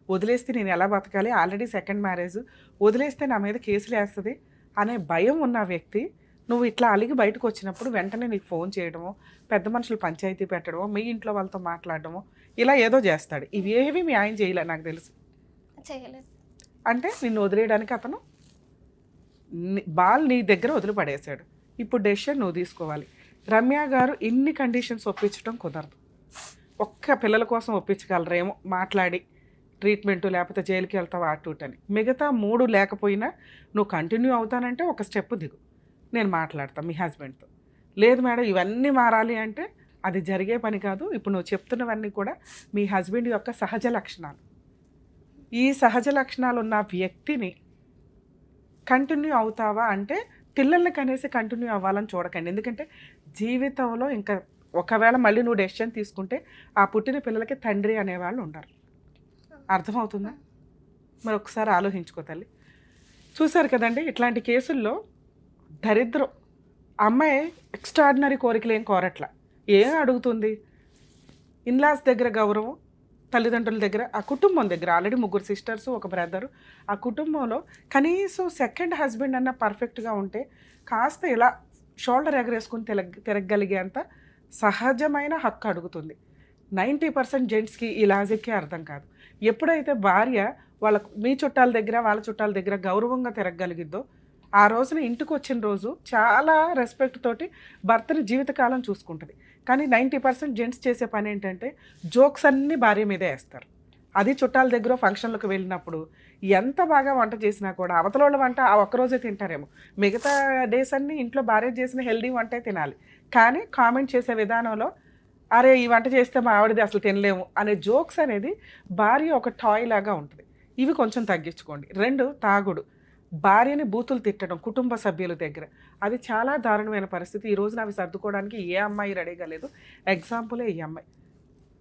వదిలేస్తే నేను ఎలా బతకాలి, ఆల్రెడీ 2nd మ్యారేజ్, వదిలేస్తే నా మీద కేసులు వేస్తుంది అనే భయం ఉన్న వ్యక్తి నువ్వు ఇట్లా అలిగి బయటకు వచ్చినప్పుడు వెంటనే నీకు ఫోన్ చేయడమో, పెద్ద మనుషులు పంచాయతీ పెట్టడమో, మీ ఇంట్లో వాళ్ళతో మాట్లాడడమో ఇలా ఏదో చేస్తాడు. ఇవి ఏవి మీ ఆయన చేయలే నాకు తెలుసు. అంటే నిన్ను వదిలేయడానికి అతను బాల్ నీ దగ్గర వదిలిపడేశాడు. ఇప్పుడు డెసిషన్ నువ్వు తీసుకోవాలి. రమ్య గారు ఇన్ని కండిషన్స్ ఒప్పించడం కుదరదు. ఒక్క పిల్లల కోసం ఒప్పించగలరేమో మాట్లాడి, ట్రీట్మెంటు లేకపోతే జైలుకి వెళ్తావు అటుటని. మిగతా 3 లేకపోయినా నువ్వు కంటిన్యూ అవుతానంటే ఒక స్టెప్ దిగు, నేను మాట్లాడతాను మీ హస్బెండ్తో. లేదు మేడం ఇవన్నీ మారాలి అంటే అది జరిగే పని కాదు. ఇప్పుడు నువ్వు చెప్తున్నవన్నీ కూడా మీ హస్బెండ్ యొక్క సహజ లక్షణాలు. ఈ సహజ లక్షణాలు ఉన్న వ్యక్తిని కంటిన్యూ అవుతావా అంటే పిల్లల్ని కనేసి కంటిన్యూ అవ్వాలని చూడకండి. ఎందుకంటే జీవితంలో ఇంకా ఒకవేళ మళ్ళీ నువ్వు డెసిషన్ తీసుకుంటే ఆ పుట్టిన పిల్లలకి తండ్రి అనేవాళ్ళు ఉండరు. అర్థమవుతుందా? మరి ఒకసారి ఆలోచించుకో తల్లి. చూసారు కదండి, ఇట్లాంటి కేసుల్లో దరిద్రం. అమ్మాయి ఎక్స్ట్రాడినరీ కోరికలు ఏం కోరట్లా, ఏం అడుగుతుంది? ఇన్లాస్ దగ్గర గౌరవం, తల్లిదండ్రుల దగ్గర, ఆ కుటుంబం దగ్గర ఆల్రెడీ 3 సిస్టర్స్ 1 బ్రదరు, ఆ కుటుంబంలో కనీసం సెకండ్ హస్బెండ్ అన్న పర్ఫెక్ట్గా ఉంటే కాస్త ఇలా షోల్డర్ ఎగరేసుకుని తిరగగలిగేంత సహజమైన హక్కు అడుగుతుంది. 90% జెంట్స్కి ఈ లాజిక్కే అర్థం కాదు. ఎప్పుడైతే భార్య మీ చుట్టాల దగ్గర వాళ్ళ చుట్టాల దగ్గర గౌరవంగా తిరగగలిగిద్దో ఆ రోజున ఇంటికి వచ్చిన రోజు చాలా రెస్పెక్ట్ తోటి భర్తని జీవితకాలం చూసుకుంటుంది. కానీ 90% జెంట్స్ చేసే పని ఏంటంటే జోక్స్ అన్నీ భార్య మీదే వేస్తారు. అది చుట్టాల దగ్గర ఫంక్షన్లకు వెళ్ళినప్పుడు ఎంత బాగా వంట చేసినా కూడా అవతల వంట ఆ ఒక్కరోజే తింటారేమో, మిగతా డేస్ అన్నీ ఇంట్లో భార్య చేసిన హెల్దీ వంటే తినాలి. కానీ కామెంట్ చేసే విధానంలో అరే ఈ వంట చేస్తే మా ఆవిడది అసలు తినలేము అనే జోక్స్ అనేది భార్య ఒక టాయ్ లాగా ఉంటుంది. ఇవి కొంచెం తగ్గించుకోండి. 2, తాగుడు, భార్యని బూతులు తిట్టడం కుటుంబ సభ్యుల దగ్గర, అది చాలా దారుణమైన పరిస్థితి. ఈ రోజున అవి సర్దుకోవడానికి ఏ అమ్మాయి రెడీగా లేదు. ఎగ్జాంపులే ఈ అమ్మాయి.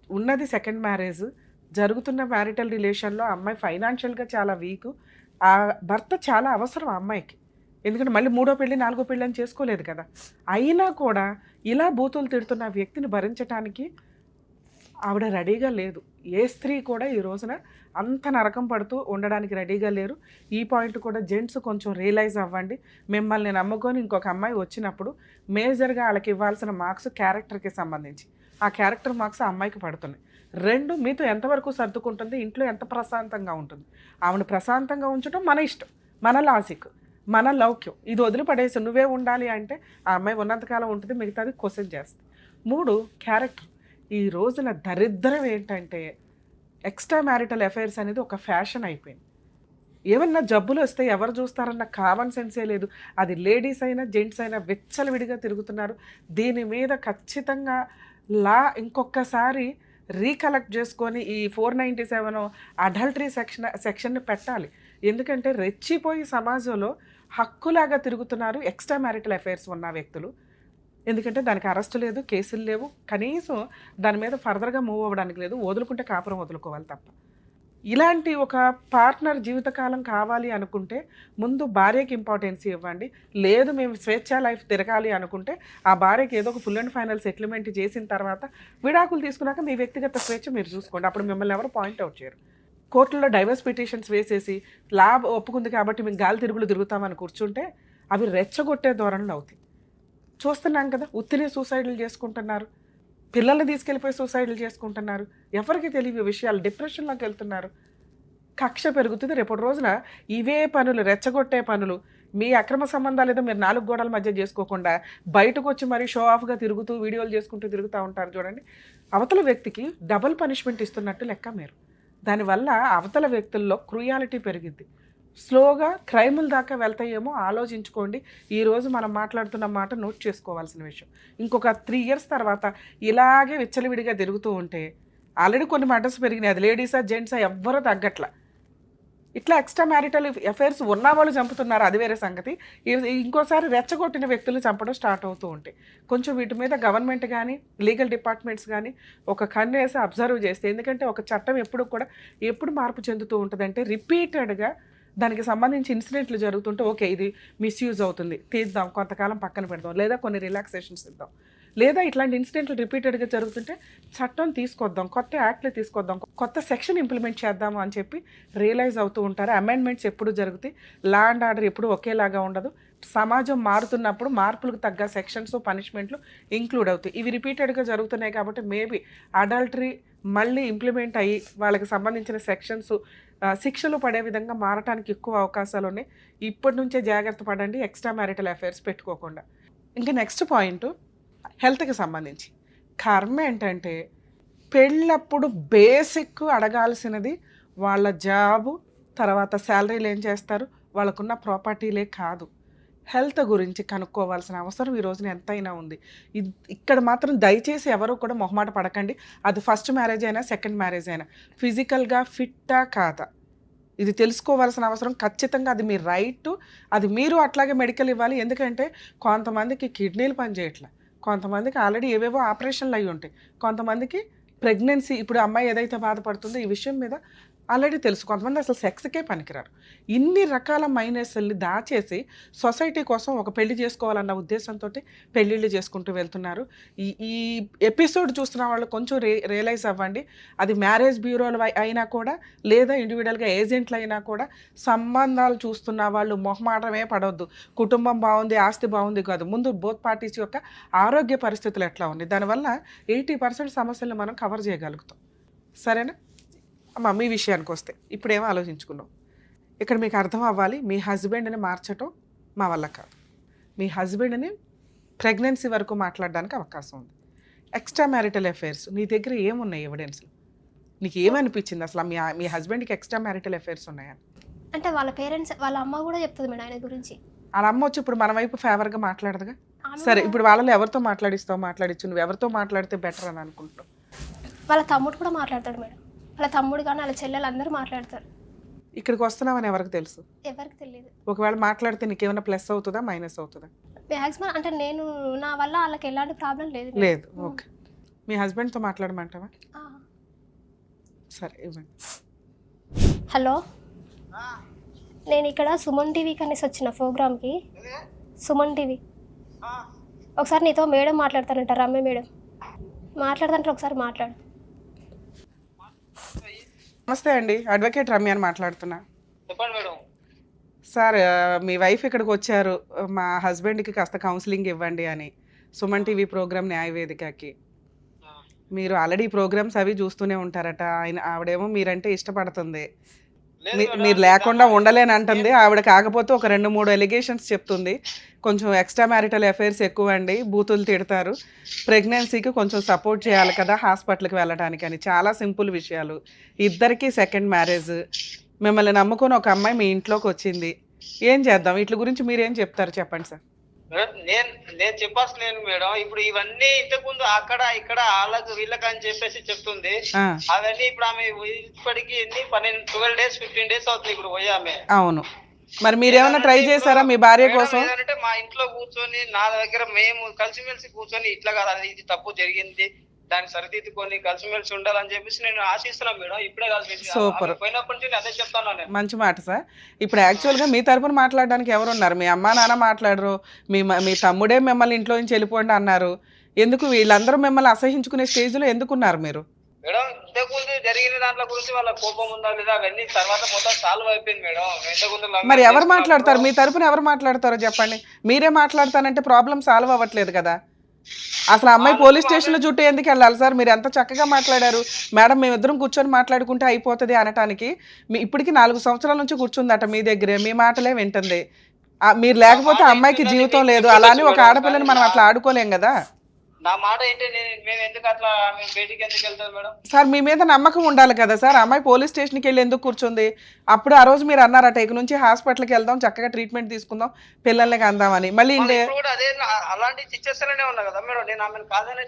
ఉన్నది సెకండ్ మ్యారేజ్, జరుగుతున్న మ్యారిటల్ రిలేషన్లో అమ్మాయి ఫైనాన్షియల్గా చాలా వీక్. ఆ భర్త చాలా అవసరం ఆ అమ్మాయికి, ఎందుకంటే మళ్ళీ 3వ పెళ్ళి 4వ పెళ్ళి అని చేసుకోలేదు కదా. అయినా కూడా ఇలా బూతులు తిడుతున్న వ్యక్తిని భరించడానికి ఆవిడ రెడీగా లేదు. ఏ స్త్రీ కూడా ఈ రోజున అంత నరకం పడుతూ ఉండడానికి రెడీగా లేరు. ఈ పాయింట్ కూడా జెంట్స్ కొంచెం రియలైజ్ అవ్వండి. మిమ్మల్ని నమ్ముకొని ఇంకొక అమ్మాయి వచ్చినప్పుడు మేజర్గా వాళ్ళకి ఇవ్వాల్సిన మార్క్స్ క్యారెక్టర్కి సంబంధించి, ఆ క్యారెక్టర్ మార్క్స్ ఆ అమ్మాయికి పడుతున్నాయి. 2, మీతో ఎంతవరకు సర్దుకుంటుంది, ఇంట్లో ఎంత ప్రశాంతంగా ఉంటుంది. ఆవిడ ప్రశాంతంగా ఉంచడం మన ఇష్టం, మన లాజిక్, మన లౌక్యం. ఇది వదిలిపడేసి నువ్వే ఉండాలి అంటే ఆ అమ్మాయి ఉన్నంతకాలం ఉంటుంది, మిగతాది క్వశ్చన్ చేస్తుంది. 3, క్యారెక్టర్. ఈ రోజున దరిద్రం ఏంటంటే ఎక్స్ట్రా మ్యారిటల్ అఫైర్స్ అనేది ఒక ఫ్యాషన్ అయిపోయింది. ఏమన్నా జబ్బులు వస్తే ఎవరు చూస్తారన్న కామన్ సెన్సే లేదు. అది లేడీస్ అయినా జెంట్స్ అయినా విచ్చలవిడిగా తిరుగుతున్నారు. దీని మీద ఖచ్చితంగా ఇంకొకసారి రీకలెక్ట్ చేసుకొని ఈ 497 అడల్టరీ సెక్షన్ని పెట్టాలి. ఎందుకంటే రెచ్చిపోయి సమాజంలో హక్కులాగా తిరుగుతున్నారు ఎక్స్ట్రా మ్యారిటల్ అఫైర్స్ ఉన్న వ్యక్తులు. ఎందుకంటే దానికి అరెస్టు లేదు, కేసులు లేవు, కనీసం దాని మీద ఫర్దర్గా మూవ్ అవ్వడానికి లేదు. వదులుకుంటే కాపురం వదులుకోవాలి తప్ప. ఇలాంటి ఒక పార్ట్నర్ జీవితకాలం కావాలి అనుకుంటే ముందు భార్యకి ఇంపార్టెన్స్ ఇవ్వండి. లేదు మేము స్వేచ్ఛా లైఫ్ తిరగాలి అనుకుంటే ఆ భార్యకి ఏదో ఒక ఫుల్ అండ్ ఫైనల్ సెటిల్మెంట్ చేసిన తర్వాత విడాకులు తీసుకున్నాక మీ వ్యక్తిగత స్వేచ్ఛ మీరు చూసుకోండి. అప్పుడు మిమ్మల్ని ఎవరు పాయింట్అవుట్ చేయరు. కోర్టులో డైవర్స్ పిటిషన్స్ వేసేసి ఒప్పుకుంది కాబట్టి మేము గాలి తిరుగులు తిరుగుతామని కూర్చుంటే అవి రెచ్చగొట్టే ధోరణులు అవుతాయి. చూస్తున్నాం కదా, ఉత్తినే సూసైడ్లు చేసుకుంటున్నారు, పిల్లల్ని తీసుకెళ్ళిపోయి సూసైడ్లు చేసుకుంటున్నారు. ఎవరికి తెలియని విషయాలు, డిప్రెషన్లోకి వెళ్తున్నారు. కక్ష పెరుగుతుంది. రేపటి రోజున ఇవే పనులు, రెచ్చగొట్టే పనులు, మీ అక్రమ సంబంధాలు ఏదో మీరు 4 గోడల మధ్య చేసుకోకుండా బయటకు వచ్చి మరీ షో ఆఫ్గా తిరుగుతూ వీడియోలు చేసుకుంటూ తిరుగుతూ ఉంటారు చూడండి. అవతల వ్యక్తికి డబుల్ పనిష్మెంట్ ఇస్తున్నట్టు లెక్క మీరు. దానివల్ల అవతల వ్యక్తుల్లో క్రూయాలిటీ పెరిగిద్ది. స్లోగా క్రైముల దాకా వెళ్తాయేమో ఆలోచించుకోండి. ఈరోజు మనం మాట్లాడుతున్న మాట నోట్ చేసుకోవాల్సిన విషయం. ఇంకొక 3 years తర్వాత ఇలాగే విచ్చలవిడిగా తిరుగుతూ ఉంటే, ఆల్రెడీ కొన్ని మర్డర్స్ పెరిగినాయి, అది లేడీసా జెంట్సా ఎవ్వరూ తగ్గట్లా. ఇట్లా ఎక్స్ట్రా మ్యారిటల్ అఫైర్స్ ఉన్న వాళ్ళు చంపుతున్నారు, అది వేరే సంగతి. ఇంకోసారి రెచ్చగొట్టిన వ్యక్తులు చంపడం స్టార్ట్ అవుతూ ఉంటాయి. కొంచెం వీటి మీద గవర్నమెంట్ కానీ లీగల్ డిపార్ట్మెంట్స్ కానీ ఒక కన్ను వేసి అబ్జర్వ్ చేస్తే, ఎందుకంటే ఒక చట్టం ఎప్పుడు మార్పు చెందుతూ ఉంటుందంటే రిపీటెడ్గా దానికి సంబంధించి ఇన్సిడెంట్లు జరుగుతుంటే ఓకే ఇది మిస్యూజ్ అవుతుంది, తీద్దాం, కొంతకాలం పక్కన పెడదాం, లేదా కొన్ని రిలాక్సేషన్స్ ఇద్దాం. లేదా ఇట్లాంటి ఇన్సిడెంట్లు రిపీటెడ్గా జరుగుతుంటే చట్టం తీసుకొద్దాం, కొత్త యాక్ట్లు తీసుకొద్దాం, కొత్త సెక్షన్ ఇంప్లిమెంట్ చేద్దాము అని చెప్పి రియలైజ్ అవుతూ ఉంటారు. అమెండ్మెంట్స్ ఎప్పుడు జరుగుతాయి, లా అండ్ ఆర్డర్ ఎప్పుడు ఒకేలాగా ఉండదు. సమాజం మారుతున్నప్పుడు మార్పులకు తగ్గ సెక్షన్స్, పనిష్మెంట్లు ఇంక్లూడ్ అవుతాయి. ఇవి రిపీటెడ్గా జరుగుతున్నాయి కాబట్టి మేబీ అడల్టరీ మళ్ళీ ఇంప్లిమెంట్ అయ్యి వాళ్ళకి సంబంధించిన సెక్షన్స్ శిక్షలు పడే విధంగా మారటానికి ఎక్కువ అవకాశాలు ఉన్నాయి. ఇప్పటి నుంచే జాగ్రత్త పడండి, ఎక్స్ట్రా మ్యారిటల్ అఫైర్స్ పెట్టుకోకుండా. ఇంకా నెక్స్ట్ పాయింట్ హెల్త్కి సంబంధించి. కర్మ ఏంటంటే పెళ్ళప్పుడు బేసిక్ అడగాల్సినది వాళ్ళ జాబు, తర్వాత శాలరీలు ఏం చేస్తారు, వాళ్ళకున్న ప్రాపర్టీలే కాదు, హెల్త్ గురించి కనుక్కోవాల్సిన అవసరం ఈ రోజున ఎంతైనా ఉంది. ఇక్కడ మాత్రం దయచేసి ఎవరు కూడా మొహమాట పడకండి. అది ఫస్ట్ మ్యారేజ్ అయినా సెకండ్ మ్యారేజ్ అయినా ఫిజికల్గా ఫిట్టా కాదా ఇది తెలుసుకోవాల్సిన అవసరం ఖచ్చితంగా. అది మీ రైట్, అది మీరు అట్లాగే మెడికల్ ఇవ్వాలి. ఎందుకంటే కొంతమందికి కిడ్నీలు పనిచేయట్లా, కొంతమందికి ఆల్రెడీ ఏవేవో ఆపరేషన్లు అయి ఉంటాయి, కొంతమందికి ప్రెగ్నెన్సీ, ఇప్పుడు అమ్మాయి ఏదైతే బాధపడుతుందో ఈ విషయం మీద ఆల్రెడీ తెలుసు, కొంతమంది అసలు సెక్స్కే పనికిరారు. ఇన్ని రకాల మైనస్ని దాచేసి సొసైటీ కోసం ఒక పెళ్లి చేసుకోవాలన్న ఉద్దేశంతో పెళ్ళిళ్ళు చేసుకుంటూ వెళ్తున్నారు. ఈ ఎపిసోడ్ చూస్తున్న వాళ్ళు కొంచెం రియలైజ్ అవ్వండి. అది మ్యారేజ్ బ్యూరోలు అయినా కూడా, లేదా ఇండివిజువల్గా ఏజెంట్లు అయినా కూడా, సంబంధాలు చూస్తున్న వాళ్ళు మొహమాటమే పడవద్దు. కుటుంబం బాగుంది, ఆస్తి బాగుంది కాదు, ముందు బోత్ పార్టీస్ యొక్క ఆరోగ్య పరిస్థితులు ఎట్లా ఉంది, దానివల్ల 80% సమస్యలను మనం కవర్ చేయగలుగుతాం. సరేనా అమ్మ? మీ విషయానికి వస్తే ఇప్పుడేమో ఆలోచించుకున్నాం. ఇక్కడ మీకు అర్థం అవ్వాలి, మీ హస్బెండ్ని మార్చటం మా వల్ల కాదు. మీ హస్బెండ్ని ప్రెగ్నెన్సీ వరకు మాట్లాడడానికి అవకాశం ఉంది. ఎక్స్ట్రా మ్యారిటల్ అఫైర్స్ నీ దగ్గర ఏమున్నాయి ఎవిడెన్స్లు? నీకు ఏమనిపించింది అసలు మీ హస్బెండ్కి ఎక్స్ట్రా మ్యారిటల్ అఫైర్స్ ఉన్నాయని? అంటే వాళ్ళ పేరెంట్స్, వాళ్ళ అమ్మ కూడా చెప్తుంది మేడం ఆయన గురించి. వాళ్ళ అమ్మ వచ్చి ఇప్పుడు మన వైపు ఫేవర్గా మాట్లాడదుగా. సరే, ఇప్పుడు వాళ్ళలో ఎవరితో మాట్లాడిచ్చు, నువ్వు ఎవరితో మాట్లాడితే బెటర్ అని అనుకుంటున్నావు? వాళ్ళ తమ్ముడు కూడా మాట్లాడతాడు మేడం. వాళ్ళ తమ్ముడు కానీ వాళ్ళ చెల్లెలు అందరూ మాట్లాడతారు. ఇక్కడికి వస్తున్నావని ఎవరికి తెలుసు? ఎవరికి తెలియదు. ఒకవేళ మాట్లాడితే నీకేమైనా ప్లస్ అవుతుందా మైనస్ అవుతుందా? మ్యాక్సిమం అంటే నేను నా వల్ల వాళ్ళకి ఎలాంటి ప్రాబ్లం లేదు. లేదు. ఓకే, మీ హస్బెండ్తో మాట్లాడమంటావా? సరే ఇవ్వండి. హలో, నేను ఇక్కడ సుమన్ టీవీ కనేసి వచ్చిన ప్రోగ్రామ్కి. సుమన్ టీవీ ఒకసారి నీతో మేడం మాట్లాడతానంట, రమ్య మేడం మాట్లాడతానంటే ఒకసారి మాట్లాడు. నమస్తే అండి, అడ్వకేట్ రమ్య అని మాట్లాడుతున్నా. చెప్పండి మేడం. సార్, మీ వైఫ్ ఇక్కడికి వచ్చారు, మా హస్బెండ్కి కాస్త కౌన్సిలింగ్ ఇవ్వండి అని, సుమన్ టీవీ ప్రోగ్రామ్ న్యాయవేదికకి. మీరు ఆల్రెడీ ప్రోగ్రామ్స్ అవి చూస్తూనే ఉంటారట. ఆవిడేమో మీరంటే ఇష్టపడుతుంది, మీరు లేకుండా ఉండలేని అంటుంది. ఆవిడ కాకపోతే ఒక 2-3 ఎలిగేషన్స్ చెప్తుంది. కొంచెం ఎక్స్ట్రా మ్యారిటల్ అఫైర్స్ ఎక్కువ అండి, బూతులు తిడతారు, ప్రెగ్నెన్సీకి కొంచెం సపోర్ట్ చేయాలి కదా హాస్పిటల్కి వెళ్ళడానికి అని. చాలా సింపుల్ విషయాలు. ఇద్దరికి సెకండ్ మ్యారేజ్, మిమ్మల్ని నమ్ముకొని ఒక అమ్మాయి మీ ఇంట్లోకి వచ్చింది. ఏం చేద్దాం? వీటి గురించి మీరేం చెప్తారు చెప్పండి సార్. నేను చెప్పాల్సిన మేడం, ఇప్పుడు ఇవన్నీ ఇంతకుముందు అక్కడ ఇక్కడ వాళ్ళకు వీళ్ళకి అని చెప్పేసి చెప్తుంది. అవన్నీ ఇప్పుడు ఆమె ఇప్పటికి ఎన్ని 12 డేస్ 15 డేస్ అవుతుంది ఇప్పుడు పోయి ఆమె. అవును, మరి మీరేమన్నా ట్రై చేశారా మీ భార్య కోసం? ఏంటంటే మా ఇంట్లో కూర్చొని నా దగ్గర మేము కలిసిమెలిసి కూర్చొని ఇట్లా కాదు, అది ఇది తప్పు జరిగింది, దాన్ని సరిదిద్దుకొని కలిసిమెలిసి ఉండాలని చెప్పేసి నేను ఆశిస్తున్నాను మేడం. ఇప్పుడే కలిసి సూపర్, పోయినప్పటి నుంచి అదే చెప్తాను నేను. మంచి మాట సార్. ఇప్పుడు యాక్చువల్గా మీ తరపున మాట్లాడడానికి ఎవరున్నారు? మీ అమ్మా నాన్న మాట్లాడరు, మీ తమ్ముడే మిమ్మల్ని ఇంట్లో నుంచి వెళ్ళిపోండి అన్నారు. ఎందుకు వీళ్ళందరూ మిమ్మల్ని అసహించుకునే స్టేజ్లో ఎందుకున్నారు మీరు? మేడం, ఇంతకుముందు జరిగిన దాంట్లో గురించి వాళ్ళ కోపం ఉందా లేదా అవన్నీ తర్వాత మొత్తం సాల్వ్ అయిపోయింది మేడం. ఇంతకుముందు మరి ఎవరు మాట్లాడతారు? మీ తరపున ఎవరు మాట్లాడతారో చెప్పండి. మీరే మాట్లాడతానంటే ప్రాబ్లం సాల్వ్ అవ్వట్లేదు కదా. అసలు అమ్మాయి పోలీస్ స్టేషన్లో చుట్టూ ఎందుకు వెళ్ళాలి సార్? మీరు ఎంత చక్కగా మాట్లాడారు మేడం, మేమిద్దరం కూర్చొని మాట్లాడుకుంటే అయిపోతుంది అనటానికి. ఇప్పటికి 4 సంవత్సరాల నుంచి కూర్చుందట మీ దగ్గరే, మీ మాటలే వింటుంది. మీరు లేకపోతే అమ్మాయికి జీవితం లేదు. అలానే ఒక ఆడపిల్లని మనం అట్లా ఆడుకోలేం కదా. నా మాట ఏంటి, మేము ఎందుకు అట్లా బయటికి ఎందుకు వెళ్తాం మేడం? సార్, మీ మీద నమ్మకం ఉండాలి కదా సార్. అమ్మాయి పోలీస్ స్టేషన్కి వెళ్ళి ఎందుకు కూర్చుంది? అప్పుడు ఆ రోజు మీరు అన్నారట, ఇక నుంచి హాస్పిటల్కి వెళ్దాం, చక్కగా ట్రీట్మెంట్ తీసుకుందాం, పిల్లల్ని అందామని. మళ్ళీ అదే అలాంటి సిచ్యువేషన్ ఉన్నా కదా మేడం. నేను ఆమెను కాదనే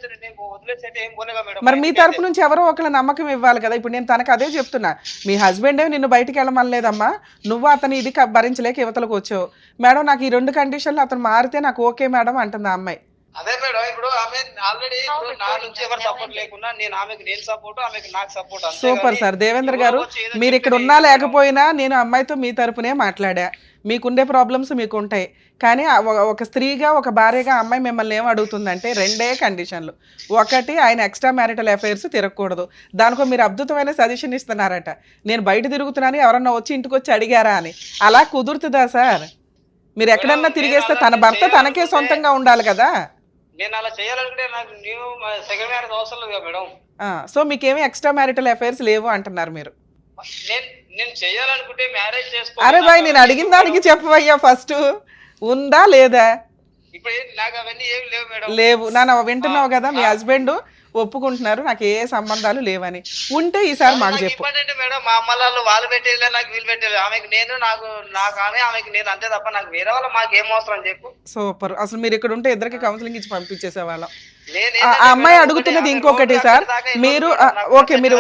వదిలేసి ఏం పోలేగా మేడం. మరి మీ తరపు నుంచి ఎవరో ఒకళ్ళ నమ్మకం ఇవ్వాలి కదా. ఇప్పుడు నేను తనకు అదే చెప్తున్నా, మీ హస్బెండే నిన్ను బయటికి వెళ్ళమనలేదమ్మా, నువ్వు అతను ఇది భరించలేక యువతలకు వచ్చావు. మేడం, నాకు ఈ 2 కండిషన్లు అతను మారితే నాకు ఓకే మేడం అంటుంది ఆ అమ్మాయి. అదే మేడం, ఇప్పుడు ఆమె ఆల్రెడీ నా నుంచి ఎవరు సపోర్ట్ లేకున్నా నేను ఆమెకు నేను సపోర్ట్, ఆమెకు నాకు సపోర్ట్. Super sir. దేవేంద్ర గారు, మీరు ఇక్కడ ఉన్నా లేకపోయినా నేను అమ్మాయితో మీ తరపునే మాట్లాడా. మీకుండే ప్రాబ్లమ్స్ మీకు ఉంటాయి, కానీ ఒక స్త్రీగా ఒక భార్యగా అమ్మాయి మిమ్మల్ని ఏం అడుగుతుందంటే 2 కండిషన్లు. ఒకటి, ఆయన ఎక్స్ట్రా మ్యారిటల్ అఫైర్స్ తిరగకూడదు. దానికో మీరు అద్భుతమైన సజెషన్ ఇస్తున్నారట, నేను బయట తిరుగుతున్నాను ఎవరన్నా వచ్చి ఇంటికి వచ్చి అడిగారా అని. అలా కుదురుతుందా సార్? మీరు ఎక్కడన్నా తిరిగేస్తే తన భర్త తనకే సొంతంగా ఉండాలి కదా. నేను అలా చేయాలనుకుంటే నాకు న్యూ సెకండ్ మ్యారేజ్ అవసరం లేదు మేడం. సో మీకేమీ ఎక్స్ట్రా మ్యారిటల్ అఫైర్స్ లేవు అంటున్నారు మీరు. నేను చేయాలనుకుంటే మ్యారేజ్ చేసుకో. అరే బాయ్, నేను అడిగిన దానికి చెప్పవయ్యా ఫస్ట్, ఉందా లేదా? ఇప్పుడు నాకు అవన్నీ ఏమి లేవు మేడం. లేవు. నన్ను వింటున్నావు కదా, మీ హస్బెండ్ ఒప్పుకుంటున్నారు నాకు ఏ సంబంధాలు లేవని. ఉంటే ఈసారి మాకు చెప్పు. మేడం, మా అమ్మ వాళ్ళు పెట్టేది నాకు వీళ్ళు పెట్టేది. ఆమెకి నేను నాకు ఆమెకి నేను అంతే తప్ప నాకు వేరే వాళ్ళ మాకు ఏం అవసరం చెప్పు. సూపర్. అసలు మీరు ఇక్కడ ఉంటే ఇద్దరికి కౌన్సిలింగ్ ఇచ్చి పంపించేసే వాళ్ళం. ఆ అమ్మాయి అడుగుతున్నది ఇంకొకటి సార్. మీరు ఓకే, మీరు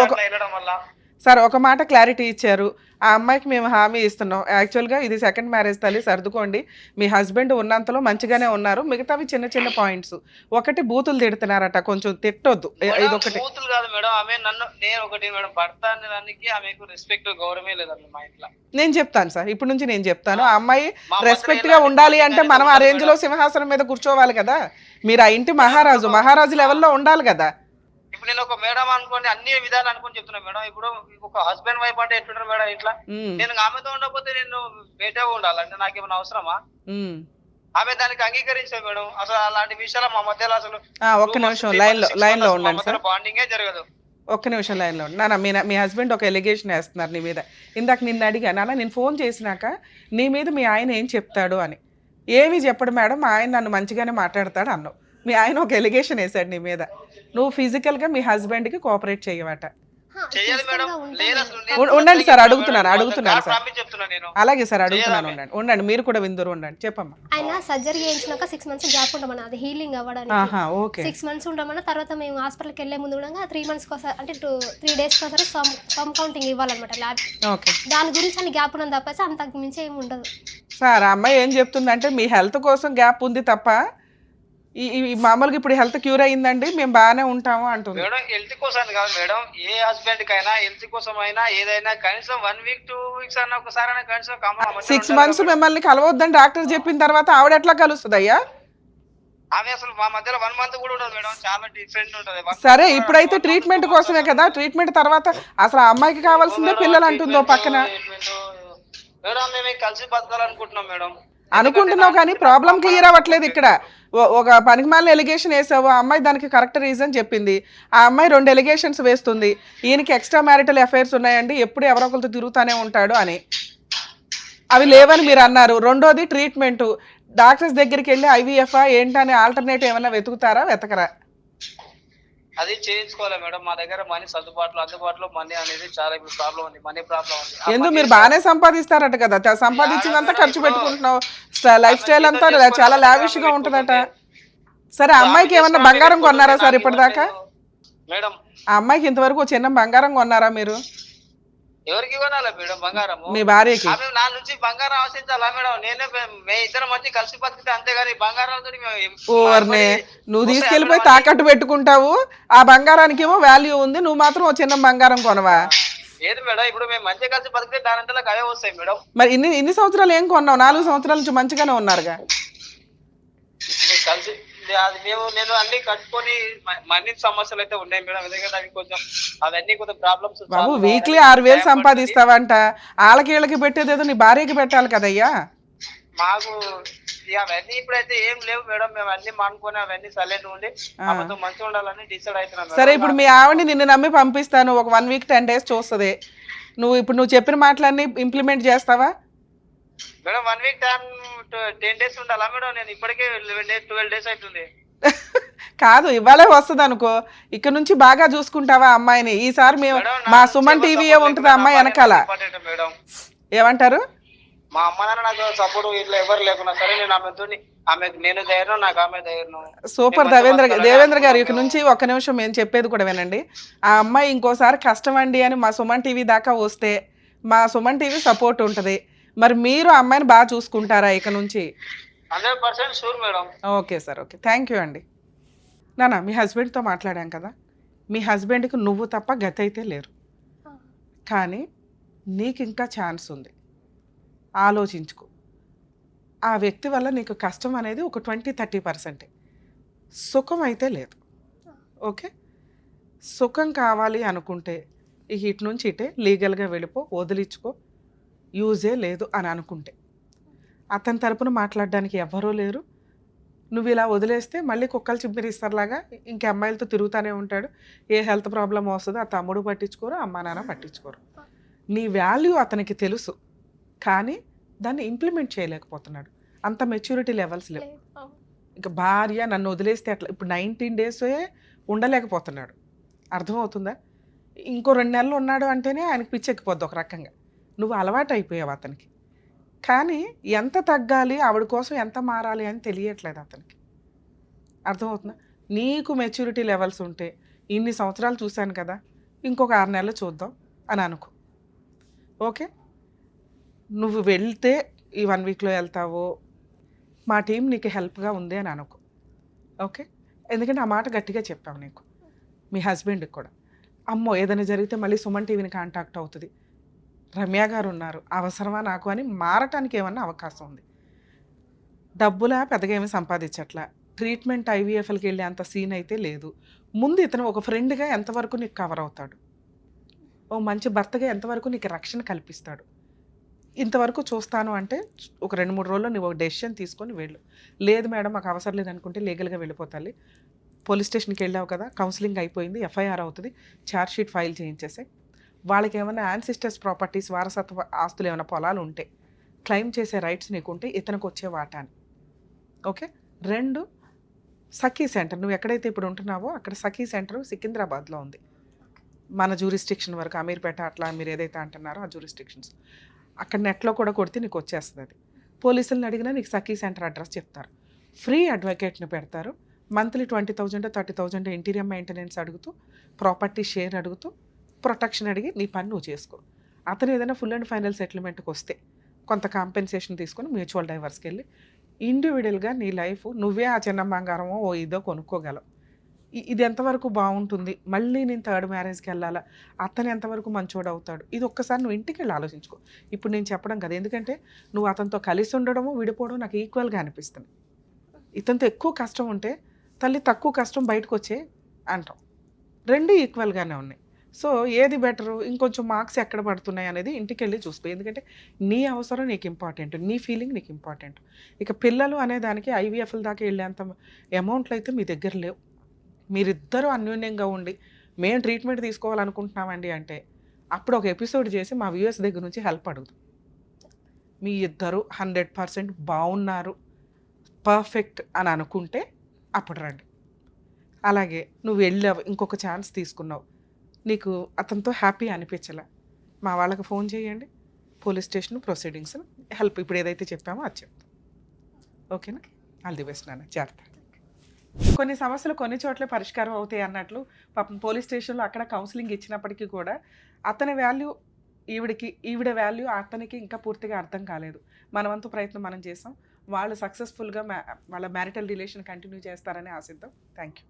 సార్ ఒక మాట క్లారిటీ ఇచ్చారు, ఆ అమ్మాయికి మేము హామీ ఇస్తున్నాం. యాక్చువల్గా ఇది సెకండ్ మ్యారేజ్ తల్లి, సర్దుకోండి. మీ హస్బెండ్ ఉన్నంతలో మంచిగానే ఉన్నారు, మిగతావి చిన్న చిన్న పాయింట్స్. ఒకటి బూతులు తిడుతున్నారట, కొంచెం తిట్టొద్దు. ఇదొకటి. బూతులు కాదు మేడం, ఆమె నన్ను, నేను ఒకటి మేడం, భర్త అనే దానికి ఆమెకు రెస్పెక్ట్ గౌరవమే లేదండి మా ఇంట్లో. నేను చెప్తాను సార్, ఇప్పటి నుంచి నేను చెప్తాను. ఆ అమ్మాయి రెస్పెక్ట్ గా ఉండాలి అంటే మనం ఆ రేంజ్ లో సింహాసనం మీద కూర్చోవాలి కదా. మీరు ఆ ఇంటి మహారాజు లెవెల్లో ఉండాలి కదా. ఇప్పుడు నేను ఒక మేడం అనుకోండి, అన్ని విధాలు అనుకుని చెప్తున్నా మేడం. ఇప్పుడు ఒక హస్బెండ్ వైఫ్ అంటే ఎట్లుంటారు మేడం ఇట్లా? నేను ఆమెతో ఉండకపోతే నేను బయట ఉండాలంటే నాకేమైనా అవసరమా? ఆమె దానికి అంగీకరించారు మేడం. అసలు అలాంటి విషయాలు మా మధ్యలో అసలు ఒక్క నిమిషం లైన్ లో ఉండండి సార్. బాండింగే జరగదు. ఒక్క నిమిషం లైన్లో ఉండి. నాన్న, మీ హస్బెండ్ ఒక ఎలిగేషన్ వేస్తున్నారు నీ మీద. ఇందాక నిన్ను అడిగా, నాన్న నేను ఫోన్ చేసినాక నీ మీద మీ ఆయన ఏం చెప్తాడు అని. ఏమీ చెప్పడు మేడం, మా ఆయన నన్ను మంచిగానే మాట్లాడతాడు అన్నావు. మీ ఆయన ఒక ఎలిగేషన్ వేసాడు నీ మీద, నువ్వు ఫిజికల్గా మీ హస్బెండ్కి కోఆపరేట్ చేయవట. ఉండండి సార్, అడుగుతున్నాను సార్. అలాగే సార్, అడుగుతున్నాను. ఉండండి మీరు కూడా విందురు, ఉండండి. చెప్పమ్మా. ఆయన సర్జరీ చేయించినాక 6 months గ్యాప్ ఉండమన్నా, అది హీలింగ్ అవ్వడానికి 6 months ఉండమన్నా. తర్వాత మేము హాస్పిటల్కి వెళ్ళే ముందు కూడా 3 months ఒకసారి, అంటే 3 days ఒకసారి సమ్ కౌంటింగ్ ఇవ్వాలన్నమాట ల్యాబ్. దాని గురించి అని గ్యాప్ ఉన్నది తప్ప అంతకు మించి ఏమి ఉండదు సార్. ఆ అమ్మాయి ఏం చెప్తుందంటే మీ హెల్త్ కోసం గ్యాప్ ఉంది తప్ప ఈ మామూలుగా ఇప్పుడు హెల్త్ క్యూర్ అయ్యిందండి మేము బాగానే ఉంటాము అంటుంది మేడం. హెల్త్ కోసం కాదు మేడం, ఏ హస్బెండ్ కైనా హెల్త్ కోసం అయినా ఏదైనా కనీసం 1 week 2 weeks అన్న ఒకసారి కనీసం 6 months మిమ్మల్ని కలవద్దని డాక్టర్ చెప్పిన తర్వాత ఆవిడ ఎట్లా కలుస్తుంది అయ్యా? ఆమె అసలు మా మధ్యలో 1 month కూడా ఉండదు మేడం, చాలా డిఫరెంట్ ఉంటది. సరే ఇప్పుడైతే ట్రీట్మెంట్ కోసమే కదా, ట్రీట్మెంట్ తర్వాత అసలు ఆ అమ్మాయికి కావాల్సిందే పిల్లలు అంటుందో పక్కన. మేడం మేము కలిసి బతకాలనుకుంటున్నాం మేడం. అనుకుంటున్నావు కానీ ప్రాబ్లం క్లియర్ అవ్వట్లేదు ఇక్కడ. ఒక పనికిమాలిన ఎలిగేషన్ వేసావు, ఆ అమ్మాయి దానికి కరెక్ట్ రీజన్ చెప్పింది. ఆ అమ్మాయి 2 ఎలిగేషన్స్ వేస్తుంది, ఈయనకి ఎక్స్ట్రా మ్యారిటల్ అఫైర్స్ ఉన్నాయండి, ఎప్పుడు ఎవరో ఒకరితో తిరుగుతూనే ఉంటాడు అని. అవి లేవని మీరు అన్నారు. రెండోది ట్రీట్మెంట్, డాక్టర్స్ దగ్గరికి వెళ్ళి ఐవీఎఫ్ ఏంటనే ఆల్టర్నేటివ్ ఏమైనా వెతకరా? అది చేయించుకోవాలి మేడం. మా దగ్గర మనీ అందుబాటులో మనీ అనేది చాలా ఇప్పుడు ప్రాబ్లం ఉంది, మనీ ప్రాబ్లం ఉంది. ఎందుకు మీరు బాగానే సంపాదిస్తారట కదా, సంపాదించిందంతా ఖర్చు పెట్టుకుంటున్నావు, లైఫ్ స్టైల్ అంతా చాలా లావిష్ గా ఉంటుందట. సరే అమ్మాయికి ఏమన్నా బంగారం కొన్నారా సార్ ఇప్పటిదాకా? మేడం ఆ అమ్మాయికి ఇంతవరకు చిన్న బంగారం కొన్నారా మీరు? ఎవరికి కొనాలి మేడం బంగారం? మీ భార్యకి. నా నుంచి బంగారం ఆశించాలా మేడం? మే ఇద్దరం వచ్చి కలిసి బతికితే అంతేగాని బంగారంతో నువ్వు తీసుకెళ్లిపోయి తాకట్టు పెట్టుకుంటావు, ఆ బంగారానికి ఏమో వాల్యూ ఉంది, నువ్వు మాత్రం ఓ చిన్న బంగారం కొనవా? ఏది మేడం, ఇప్పుడు మేము మంచిగా కలిసి బతికితే దాని అంతా అవే వస్తాయి మేడం. మరి ఇన్ని సంవత్సరాలు ఏం కొన్నావు? 4 సంవత్సరాల నుంచి మంచిగానే ఉన్నారుగా కలిసి. అది నేను అన్ని కట్టుకొని మనీ సమస్యలు అయితే ఉన్నాయి మేడం, ఎందుకంటే అవి కొంచెం అవన్నీ కొంచెం ప్రాబ్లమ్స్. బాబు వీక్లీ 6,000 సంపాదిస్తావంట, వాళ్ళకి పెట్టేదేదో నీ భార్యకి పెట్టాలి కదయ్యా. మాకు అవన్నీ ఇప్పుడైతే ఏం లేవు మేడం, మేము అన్ని మానుకొని అవన్నీ సైలెంట్ ఉండి మంచిగా ఉండాలని డిసైడ్ అవుతున్నాం. సరే ఇప్పుడు మీ ఆవిడ నిన్ను నమ్మి పంపిస్తాను, ఒక 1 week 10 days చూస్తుంది, నువ్వు చెప్పిన మాటలన్నీ ఇంప్లిమెంట్ చేస్తావా మేడం? 1 week 10 days ఉండాలా మేడం? నేను ఇప్పటికే 11 days 12 days అవుతుంది. కాదు ఇవాళే వస్తుంది అనుకో, ఇక్కడ నుంచి బాగా చూసుకుంటావా అమ్మాయిని? ఈసారి మేము మా సుమన్ టీవీయే ఉంటుంది అమ్మాయి వెనకాల. ఏమంటారు? మా అమ్మ నాన్న నాకు సపోర్ట్ ఇట్లా ఎవరు లేకున్నా సరే నేను ఆమెకు నేను ధైర్యం, నాకు ఆమె ధైర్యం. సూపర్ దేవేంద్ర గారు, ఇక నుంచి ఒక్క నిమిషం మేము చెప్పేది కూడా వినండి. ఆ అమ్మాయి ఇంకోసారి కష్టం అండి అని మా సుమన్ టీవీ దాకా వస్తే మా సుమన్ టీవీ సపోర్ట్ ఉంటుంది. మరి మీరు అమ్మాయిని బాగా చూసుకుంటారా ఇక నుంచి? 100% sure madam. Okay sir, okay, thank you అండి. నాన్న మీ హస్బెండ్తో మాట్లాడాం కదా, మీ హస్బెండ్కి నువ్వు తప్ప గతి అయితే లేరు, కానీ నీకు ఇంకా ఛాన్స్ ఉంది, ఆలోచించుకో. ఆ వ్యక్తి వల్ల నీకు కష్టం అనేది ఒక 20-30%, సుఖం అయితే లేదు. ఓకే, సుఖం కావాలి అనుకుంటే ఇటు నుంచి ఇటే లీగల్గా వెళ్ళిపో, వదిలించుకో, యూజే లేదు అని అనుకుంటే. అతని తరపున మాట్లాడడానికి ఎవ్వరూ లేరు. నువ్వు ఇలా వదిలేస్తే మళ్ళీ కుక్కలు చిమ్మిరిస్తారులాగా ఇంక అమ్మాయిలతో తిరుగుతూనే ఉంటాడు. ఏ హెల్త్ ప్రాబ్లం వస్తుందో ఆ తమ్ముడు పట్టించుకోరు, అమ్మా నాన్న పట్టించుకోరు. నీ వాల్యూ అతనికి తెలుసు, కానీ దాన్ని ఇంప్లిమెంట్ చేయలేకపోతున్నాడు. అంత మెచ్యూరిటీ లెవెల్స్ లేవు. ఇంకా భార్య నన్ను వదిలేస్తే అట్లా, ఇప్పుడు 19 days ఉండలేకపోతున్నాడు. అర్థమవుతుందా? ఇంకో 2 నెలలు ఉన్నాడు అంటేనే ఆయనకు పిచ్చెక్కిపోద్ది ఒక రకంగా. నువ్వు అలవాటు అయిపోయావు అతనికి, కానీ ఎంత తగ్గాలి, ఆవిడ కోసం ఎంత మారాలి అని తెలియట్లేదు అతనికి. అర్థమవుతుందా? నీకు మెచ్యూరిటీ లెవెల్స్ ఉంటే ఇన్ని సంవత్సరాలు చూశాను కదా, ఇంకొక 6 నెలలు చూద్దాం అని అనుకో. ఓకే, నువ్వు వెళ్తే ఈ 1 వీక్లో వెళ్తావో మా టీం నీకు హెల్ప్గా ఉంది అని అనుకో. ఓకే, ఎందుకంటే ఆ మాట గట్టిగా చెప్పావు నీకు, మీ హస్బెండ్కి కూడా. అమ్మో ఏదైనా జరిగితే మళ్ళీ సుమన్ టీవీని కాంటాక్ట్ అవుతుంది, రమ్య గారు ఉన్నారు, అవసరమా నాకు అని మారటానికి ఏమన్నా అవకాశం ఉంది. డబ్బులా పెద్దగా ఏమి సంపాదించట్లా, ట్రీట్మెంట్ ఐవీఎఫ్ఎల్కి వెళ్ళే అంత సీన్ అయితే లేదు. ముందు ఇతను ఒక ఫ్రెండ్గా ఎంతవరకు నీకు కవర్ అవుతాడు, ఓ మంచి భర్తగా ఎంతవరకు నీకు రక్షణ కల్పిస్తాడు, ఇంతవరకు చూస్తాను అంటే ఒక 2-3 రోజుల్లో నువ్వు ఒక డెసిషన్ తీసుకొని వెళ్ళు. లేదు మేడం మాకు అవసరం లేదనుకుంటే లీగల్గా వెళ్ళిపోతాలి. పోలీస్ స్టేషన్కి వెళ్ళావు కదా, కౌన్సిలింగ్ అయిపోయింది, ఎఫ్ఐఆర్ అవుతుంది, ఛార్జ్ షీట్ ఫైల్ చేయించేసే. వాళ్ళకి ఏమైనా యాన్సిస్టర్స్ ప్రాపర్టీస్, వారసత్వ ఆస్తులు ఏమైనా పొలాలు ఉంటే క్లెయిమ్ చేసే రైట్స్ నీకుంటే ఇతనికి వచ్చే వాటాని. ఓకే. 2, సఖీ సెంటర్, నువ్వు ఎక్కడైతే ఇప్పుడు ఉంటున్నావో అక్కడ సఖీ సెంటర్ సికింద్రాబాద్లో ఉంది. మన జ్యూరిస్టిక్షన్ వరకు అమీర్పేట అట్లా మీరు ఏదైతే అంటున్నారో ఆ జ్యూరిస్టిక్షన్స్ అక్కడ నెట్లో కూడా కొడితే నీకు వచ్చేస్తుంది. అది పోలీసులను అడిగినా నీకు సఖీ సెంటర్ అడ్రస్ చెప్తారు. ఫ్రీ అడ్వకేట్ని పెడతారు. మంత్లీ 20,000 30,000 ఇంటీరియర్ మెయింటెనెన్స్ అడుగుతూ, ప్రాపర్టీ షేర్ అడుగుతూ, ప్రొటెక్షన్ అడిగి నీ పని నువ్వు చేసుకో. అతను ఏదైనా ఫుల్ అండ్ ఫైనల్ సెటిల్మెంట్కి వస్తే కొంత కాంపెన్సేషన్ తీసుకొని మ్యూచువల్ డైవర్స్కి వెళ్ళి ఇండివిజువల్గా నీ లైఫ్ నువ్వే ఆ చిన్న బంగారమో ఓ ఇదో కొనుక్కోగలవు. ఇది ఎంతవరకు బాగుంటుంది, మళ్ళీ నేను 3rd మ్యారేజ్కి వెళ్ళాలా, అతను ఎంతవరకు మంచోడు అవుతాడు, ఇది ఒక్కసారి నువ్వు ఇంటికి వెళ్ళి ఆలోచించుకో. ఇప్పుడు నేను చెప్పడం కదా, ఎందుకంటే నువ్వు అతనితో కలిసి ఉండడము విడిపోవడం నాకు ఈక్వల్గా అనిపిస్తుంది. ఇతనితో ఎక్కువ కష్టం ఉంటే తల్లి తక్కువ కష్టం బయటకు వచ్చే అంటాం, 2 ఈక్వల్గానే ఉన్నాయి. సో ఏది బెటరు, ఇంకొంచెం మార్క్స్ ఎక్కడ పడుతున్నాయి అనేది ఇంటికి వెళ్ళి చూసుకో. ఎందుకంటే నీ అవసరం నీకు ఇంపార్టెంట్, నీ ఫీలింగ్ నీకు ఇంపార్టెంట్. ఇక పిల్లలు అనే దానికి ఐవీఎఫ్ఎల్ దాకా వెళ్ళేంత అమౌంట్లు అయితే మీ దగ్గర లేవు. మీరిద్దరూ అన్యోన్యంగా ఉండి మేము ట్రీట్మెంట్ తీసుకోవాలనుకుంటున్నామండి అంటే అప్పుడు ఒక ఎపిసోడ్ చేసి మా వ్యూయర్స్ దగ్గర నుంచి హెల్ప్ అడుగుతాం. మీ ఇద్దరు 100% బాగున్నారు, పర్ఫెక్ట్ అని అనుకుంటే అప్పుడు రండి. అలాగే నువ్వు వెళ్ళావు, ఇంకొక ఛాన్స్ తీసుకున్నావు, నీకు అతనితో హ్యాపీ అనిపించలే, మా వాళ్ళకి ఫోన్ చేయండి, పోలీస్ స్టేషన్ ప్రొసీడింగ్స్ హెల్ప్ ఇప్పుడు ఏదైతే చెప్పామో అది చెప్తాం. ఓకేనా? ఆల్ ది బెస్ట్ నాన్న, జాగ్రత్త. కొన్ని సమస్యలు కొన్ని చోట్ల పరిష్కారం అవుతాయి అన్నట్లు పాపం పోలీస్ స్టేషన్లో అక్కడ కౌన్సిలింగ్ ఇచ్చినప్పటికీ కూడా అతని వాల్యూ ఈవిడ వాల్యూ అతనికి ఇంకా పూర్తిగా అర్థం కాలేదు. మనవంతు ప్రయత్నం మనం చేసాం, వాళ్ళు సక్సెస్ఫుల్గా వాళ్ళ మ్యారిటల్ రిలేషన్ కంటిన్యూ చేస్తారని ఆశిద్దాం. Thank you.